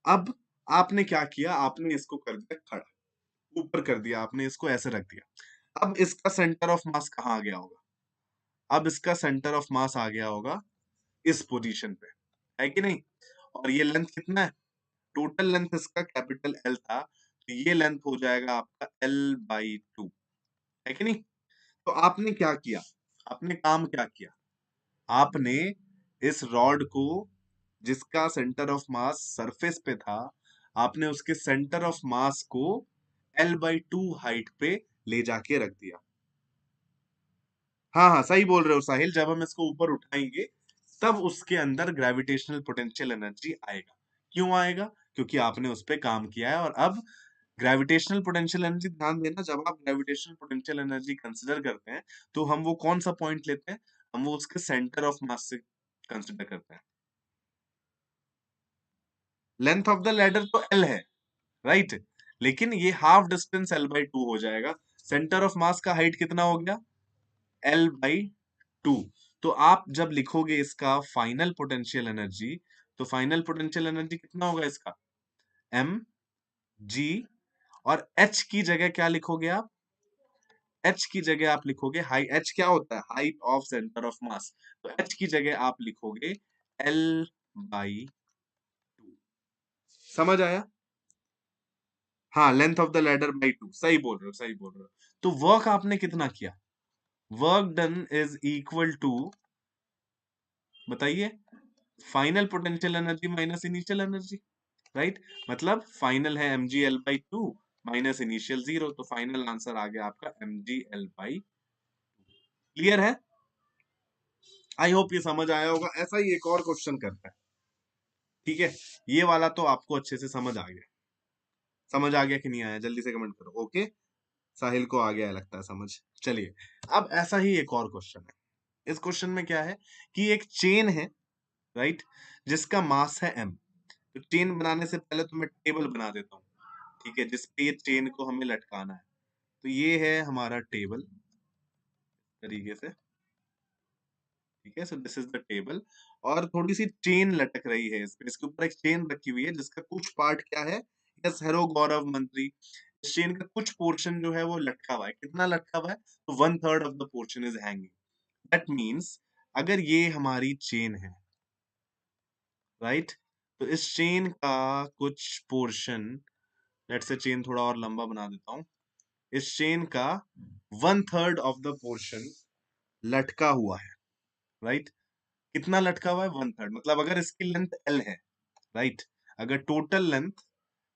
अब आपने क्या किया? आपने इसको कर दिया खड़ा, ऊपर कर दिया, आपने इसको ऐसे रख दिया। अब इसका सेंटर ऑफ मास कहाँ आ गया होगा? अब इसका सेंटर ऑफ मास आ गया होगा इस पोजीशन पे, है कि नहीं? और ये लेंथ कितना है? टोटल लेंथ इसका कैपिटल एल था, तो ये लेंथ हो जाएगा आपका L/2, है कि नहीं? तो आपने क्या किया? आपने काम क्या किया? आपने इस रॉड को, जिसका सेंटर ऑफ मास सरफेस पे था, आपने उसके सेंटर ऑफ मास को L/2 हाइट पे ले जाके रख दिया। हाँ हाँ, सही बोल रहे हो साहिल, जब हम इसको ऊपर उठाएंगे तब उसके अंदर ग्रेविटेशनल पोटेंशियल एनर्जी आएगा। क्यों आएगा? क्योंकि आपने उस पे काम किया है। और अब ग्रेविटेशनल पोटेंशियल एनर्जी, ध्यान देना, जब आप ग्रेविटेशनल पोटेंशियल एनर्जी कंसिडर करते हैं, तो हम वो कौन सा पॉइंट लेते हैं? हम वो उसके सेंटर ऑफ मास से कंसिडर करते हैं। लेंथ ऑफ द लैडर तो L है, राइट? लेकिन ये हाफ डिस्टेंस L/2 हो जाएगा। सेंटर ऑफ मास का हाइट कितना हो गया? L/2। तो आप जब लिखोगे इसका फाइनल पोटेंशियल एनर्जी, तो फाइनल पोटेंशियल एनर्जी कितना होगा इसका? m g, और h की जगह क्या लिखोगे आप? h की जगह आप लिखोगे हाई, h क्या होता है? Height of centre of mass, तो h की जगह आप लिखोगे L/2। समझ आया? हाँ, length of the ladder by 2, सही बोल रहे हो, सही बोल रहे हो। तो वर्क आपने कितना किया? Work done is equal to, बताइए, final potential energy minus initial energy, right? मतलब फाइनल है mgL/2 माइनस इनिशियल 0, तो फाइनल आंसर आ गया आपका mgL/2। क्लियर है? आई होप ये समझ आया होगा। ऐसा ही एक और क्वेश्चन करता है, ठीक है? ये वाला तो आपको अच्छे से समझ आ गया। समझ आ गया कि नहीं आया? जल्दी से कमेंट करो। ओके, साहिल को आ गया है लगता है समझ। चलिए, अब ऐसा ही एक और क्वेश्चन है। इस क्वेश्चन में क्या है कि एक चेन है, राइट, जिसका मास है m। तो चेन बनाने से पहले तो मैं टेबल बना देता हूँ, ठीक है, जिसपे ये चेन को हमें लटकाना है। तो ये है हमारा टेबल, तरीके से, ठीक है। So this is the table, और थोड़ी सी चेन लटक रही है इस पे, इसके ऊपर एक चेन रखी हुई है जिसका कुछ पार्ट क्या है? यस, हेलो गौरव मंत्री, इस चेन का कुछ पोर्शन जो है वो लटका हुआ है। कितना लटका हुआ है? तो 1/3 of the portion is hanging. That means अगर ये हमारी चेन है, राइट, तो इस चेन का कुछ पोर्शन, लेट्स से चेन थोड़ा और लंबा बना देता हूं, इस चेन का 1/3 ऑफ द पोर्शन लटका हुआ है, राइट? कितना लटका हुआ है? 1/3। मतलब अगर इसकी लेंथ L है, राइट, अगर टोटल लेंथ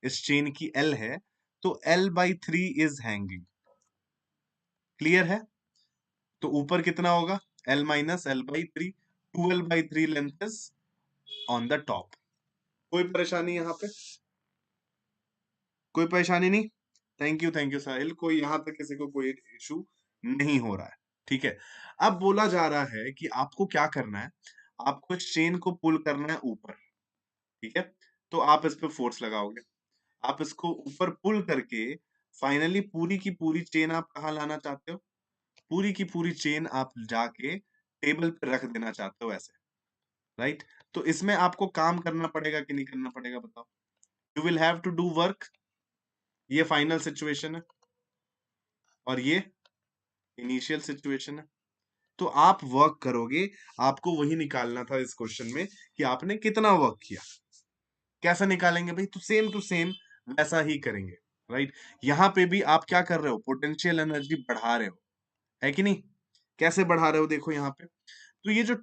इस चेन की L है, तो L/3 इज हैंगिंग। क्लियर है? तो ऊपर कितना होगा? L minus L/3, 2L/3 length is on the top. कोई परेशानी यहाँ पे? कोई परेशानी नहीं? थैंक यू साहिल, कोई यहाँ तक किसी को कोई इशू नहीं हो रहा है, ठीक है। अब बोला जा रहा है कि आपको क्या करना है, आपको इस चेन को पुल करना है ऊपर, ठीक है। तो आप इस पे फोर्स लगाओगे, आप इसको ऊपर पुल करके फाइनली पूरी की पूरी चेन आप कहाँ लाना चाहते हो? पूरी की पूरी चेन आप जाके टेबल पे रख देना चाहते हो ऐसे, राइट? तो इसमें आपको काम करना पड़ेगा कि नहीं करना पड़ेगा बताओ? You will have to do work. ये फाइनल सिचुएशन है और ये इनिशियल सिचुएशन है। तो आप वर्क करोगे, आपको वही निकालना था इस क्वेश्चन में कि आपने कितना वर्क किया। कैसा निकालेंगे भाई? तो सेम टू सेम वैसा ही करेंगे, राइट? यहां पे भी आप क्या कर रहे हो? पोटेंशियल एनर्जी बढ़ा रहे हो, है कि नहीं? कैसे बढ़ा रहे हो देखो यहाँ पे। तो ये जो,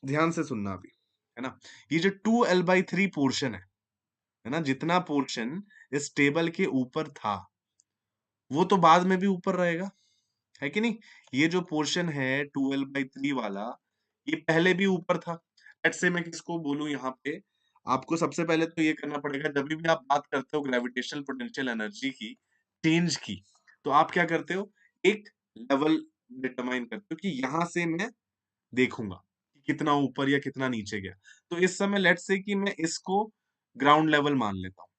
ध्यान से सुनना अभी, है ना, ये जो 2L/3 पोर्शन है ना, जितना पोर्शन इस टेबल के ऊपर था वो तो बाद में भी ऊपर रहेगा, है कि नहीं? ये जो पोर्शन है 2L/3 वाला, ये पहले भी ऊपर था। लेट्स से मैं किसको बोलूं यहाँ पे, आपको सबसे पहले तो ये करना पड़ेगा, जब भी आप बात करते हो ग्रेविटेशनल पोटेंशियल एनर्जी की चेंज की, तो आप क्या करते हो? एक लेवल डिटरमाइन करते हो कि यहां से मैं देखूंगा कि कितना ऊपर या कितना नीचे गया। तो इस समय लेट्स से कि मैं इसको ग्राउंड लेवल मान लेता हूँ।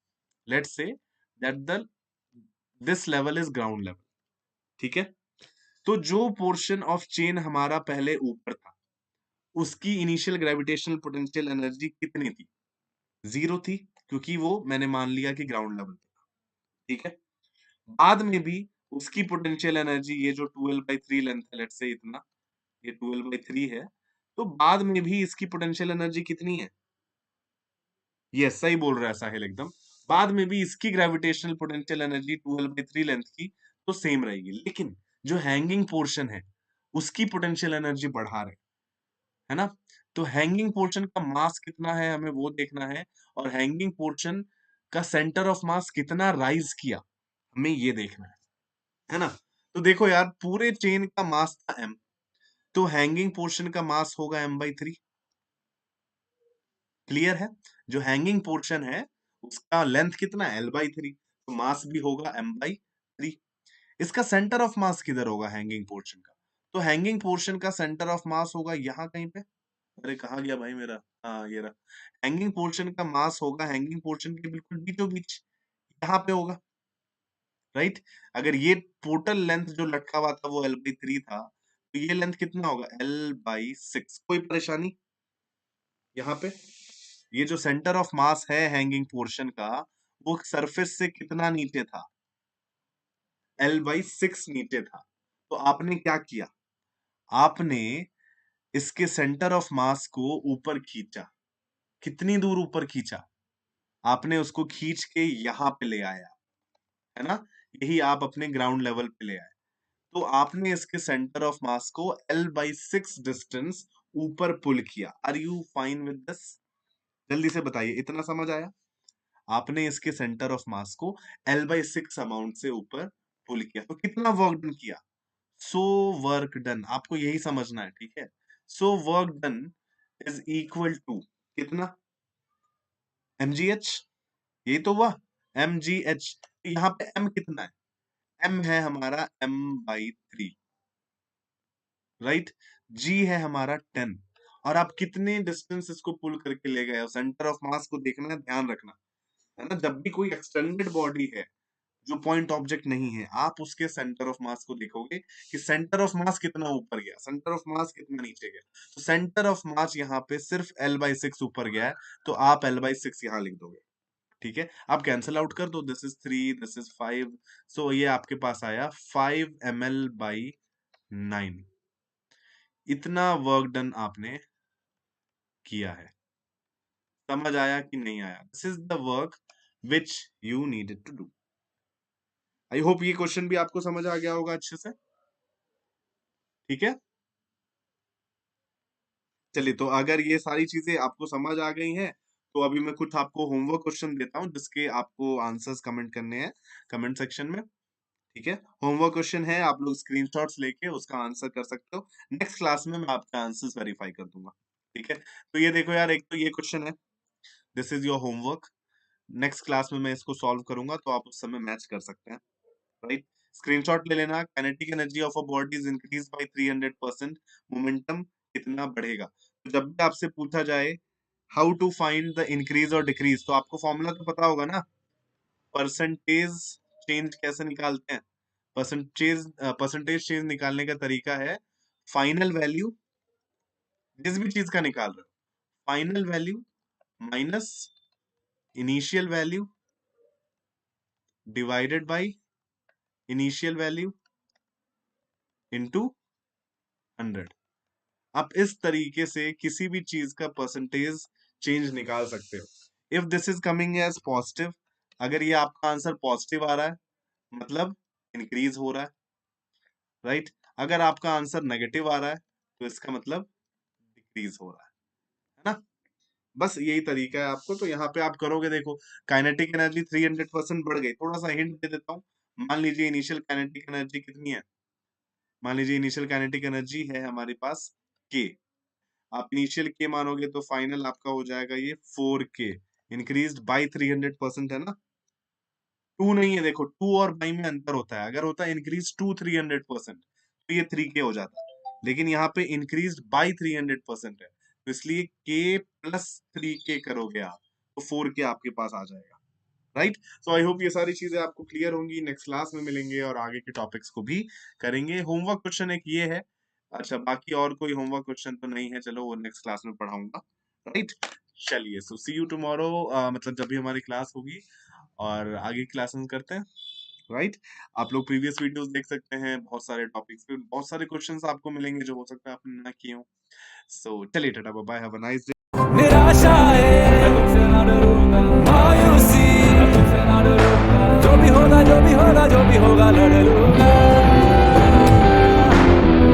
Let's say that the this level is ground level, ठीक है? तो जो पोर्शन ऑफ चेन हमारा पहले ऊपर था, उसकी इनिशियल ग्रेविटेशनल पोटेंशियल एनर्जी कितनी थी? 0 थी, क्योंकि वो मैंने मान लिया कि ग्राउंड लेवल पे था, ठीक है? बाद में भी उसकी पोटेंशियल एनर्जी, ये जो 2L/3 लेंथ है, लेट्स से इतना, ये 2L/3 है, तो बाद में भी इसकी पोटेंशियल एनर्जी कितनी है? यस, सही बोल रहा है साहिल एकदम। बाद में भी इसकी gravitational potential energy 2L/3 length की तो सेम रहेगी, लेकिन जो हैंगिंग पोर्शन है उसकी पोटेंशियल एनर्जी बढ़ा रहे, है ना? तो हैंगिंग पोर्शन का मास कितना है हमें वो देखना है, और हैंगिंग पोर्शन का सेंटर ऑफ मास कितना राइज किया, हमें ये देखना है ना? तो देखो यार, पूरे चेन का मास था m, तो हैंगिंग पोर्शन का मास होगा m/3। क्लियर है? जो हैंगिंग पोर्शन है उसका लेंथ कितना है? L/3, तो मास भी होगा m/3। इसका सेंटर ऑफ मास किधर होगा हैंगिंग पोर्शन का? तो हैंगिंग पोर्शन का सेंटर ऑफ मास होगा यहाँ कहीं पे। अरे कहाँ गया भाई मेरा? हाँ ये रहा। हैंगिंग पोर्शन का मास होगा हैंगिंग पोर्शन के बिल्कुल बीचों बीच, यहाँ पे होगा, राइट? अगर ये टोटल लेंथ जो लटका हुआ था वो L/3 था, तो ये लेंथ कितना होगा? L/6। कोई परेशानी यहाँ पे? ये जो सेंटर ऑफ मास है हैंगिंग पोर्शन का, वो सरफेस से कितना नीचे था? L/6 नीचे था। तो आपने क्या किया? आपने इसके सेंटर ऑफ मास को ऊपर खींचा। कितनी दूर ऊपर खींचा? आपने उसको खींच के यहाँ पे ले आया, है ना? यही आप अपने ग्राउंड लेवल पे ले आए। तो आपने इसके सेंटर ऑफ मास को L/6 डिस्टेंस ऊपर पुल किया। Are you fine with this? जल्दी से बताइए, इतना समझ आया? आपने इसके सेंटर ऑफ मास को L/6 अमाउंट से ऊपर पुल किया, तो कितना वर्क डन किया? सो वर्क डन, आपको यही समझना है, ठीक है? So work done is equal to कितना? mgh। ये तो हुआ mgh। यहाँ पे m कितना है? m है हमारा m/3, राइट? g है हमारा 10। और आप कितने डिस्टेंस इसको पुल करके ले गए हो? सेंटर ऑफ मास को देखना है, ध्यान रखना, है ना? जब भी कोई एक्सटेंडेड बॉडी है जो पॉइंट ऑब्जेक्ट नहीं है, आप उसके सेंटर ऑफ मास को देखोगे कि सेंटर ऑफ मास कितना ऊपर गया, सेंटर ऑफ मास कितना नीचे गया। तो सेंटर ऑफ मास यहाँ पे सिर्फ L/6 ऊपर गया है, तो आप L/6 यहाँ लिख दोगे, ठीक है? आप कैंसल आउट कर दो, दिस इज 3, दिस इज 5, सो ये आपके पास आया 5 ml/9। इतना वर्क डन आपने किया है। समझ आया कि नहीं आया? This is the work which you needed to do. I hope ये क्वेश्चन भी आपको समझ आ गया होगा अच्छे से, ठीक है? चलिए, तो अगर ये सारी चीजें आपको समझ आ गई हैं, तो अभी मैं कुछ आपको होमवर्क क्वेश्चन देता हूं जिसके आपको आंसर्स कमेंट करने हैं कमेंट सेक्शन में, ठीक है? होमवर्क क्वेश्चन है, आप लोग स्क्रीनशॉट्स लेके उसका आंसर कर सकते हो। नेक्स्ट क्लास में मैं आपका आंसर्स वेरीफाई कर दूंगा, ठीक है? तो ये देखो यार, एक तो ये क्वेश्चन है, this is your homework. Next class में मैं इसको सॉल्व करूंगा, तो आप उस समय मैच कर सकते हैं, राइट? स्क्रीनशॉट ले लेना। Kinetic energy of a body is increase by 300%, momentum कितना बढ़ेगा? तो जब भी आपसे पूछा जाए how to find the increase और डिक्रीज, तो आपको फॉर्मूला तो पता होगा ना? परसेंटेज चेंज कैसे निकालते हैं? परसेंटेज चेंज निकालने का तरीका है फाइनल वैल्यू, जिस भी चीज का निकाल रहे हो, final value minus initial value divided by initial value into 100। आप इस तरीके से किसी भी चीज का परसेंटेज चेंज निकाल सकते हो। If this is coming as positive, अगर ये आपका आंसर पॉजिटिव आ रहा है मतलब इंक्रीज हो रहा है, राइट। अगर आपका आंसर नेगेटिव आ रहा है तो इसका मतलब डिक्रीज हो रहा है ना। बस यही तरीका है आपको। तो यहाँ पे आप करोगे, देखो काइनेटिक एनर्जी 300% बढ़ गई। थोड़ा सा हिंट दे देता हूँ। मान लीजिए इनिशियल काइनेटिक एनर्जी कितनी है, मान लीजिए इनिशियल काइनेटिक एनर्जी है हमारे पास के। आप इनिशियल के मानोगे तो फाइनल आपका हो जाएगा ये 4k इंक्रीज्ड बाय 300% है ना। 2 नहीं है, देखो 2 और बाई में अंतर होता है। अगर होता है इंक्रीज टू 300% तो ये 3k हो जाता है, लेकिन यहाँ पे इंक्रीज बाय 300% है, तो इसलिए k प्लस 3k करोगे आप तो 4k आपके पास आ जाएगा, राइट। सो आई होप ये सारी चीजें आपको क्लियर होंगी। नेक्स्ट क्लास में मिलेंगे और आगे के टॉपिक्स को भी करेंगे। होमवर्क क्वेश्चन एक ये है, अच्छा बाकी और कोई होमवर्क क्वेश्चन तो नहीं है, चलो वो नेक्स्ट क्लास में पढ़ाऊंगा, राइट। चलिए, सो सी यू टुमारो, मतलब जब भी हमारी क्लास होगी और आगे क्लासेस करते हैं, राइट। आप लोग प्रीवियस वीडियोस देख सकते हैं, बहुत सारे टॉपिक्स पे बहुत सारे क्वेश्चंस आपको मिलेंगे जो हो सकता है आपने ना किए हो। सो चलिए, tata bye bye, have a nice day. निराशा है तुमसे ना डरूंगा, मायूसी तुमसे ना डरूंगा, जो भी होगा जो भी होगा जो भी होगा लड़ लूंगा,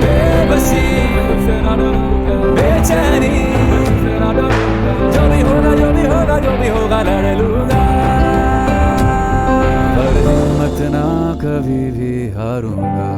बेबसी तुमसे ना डरूंगा, बेचैनी तुमसे ना डरूंगा, जो भी होगा जो भी होगा जो भी होगा लड़ लूंगा, पर हिम्मत ना कभी भी हारूंगा।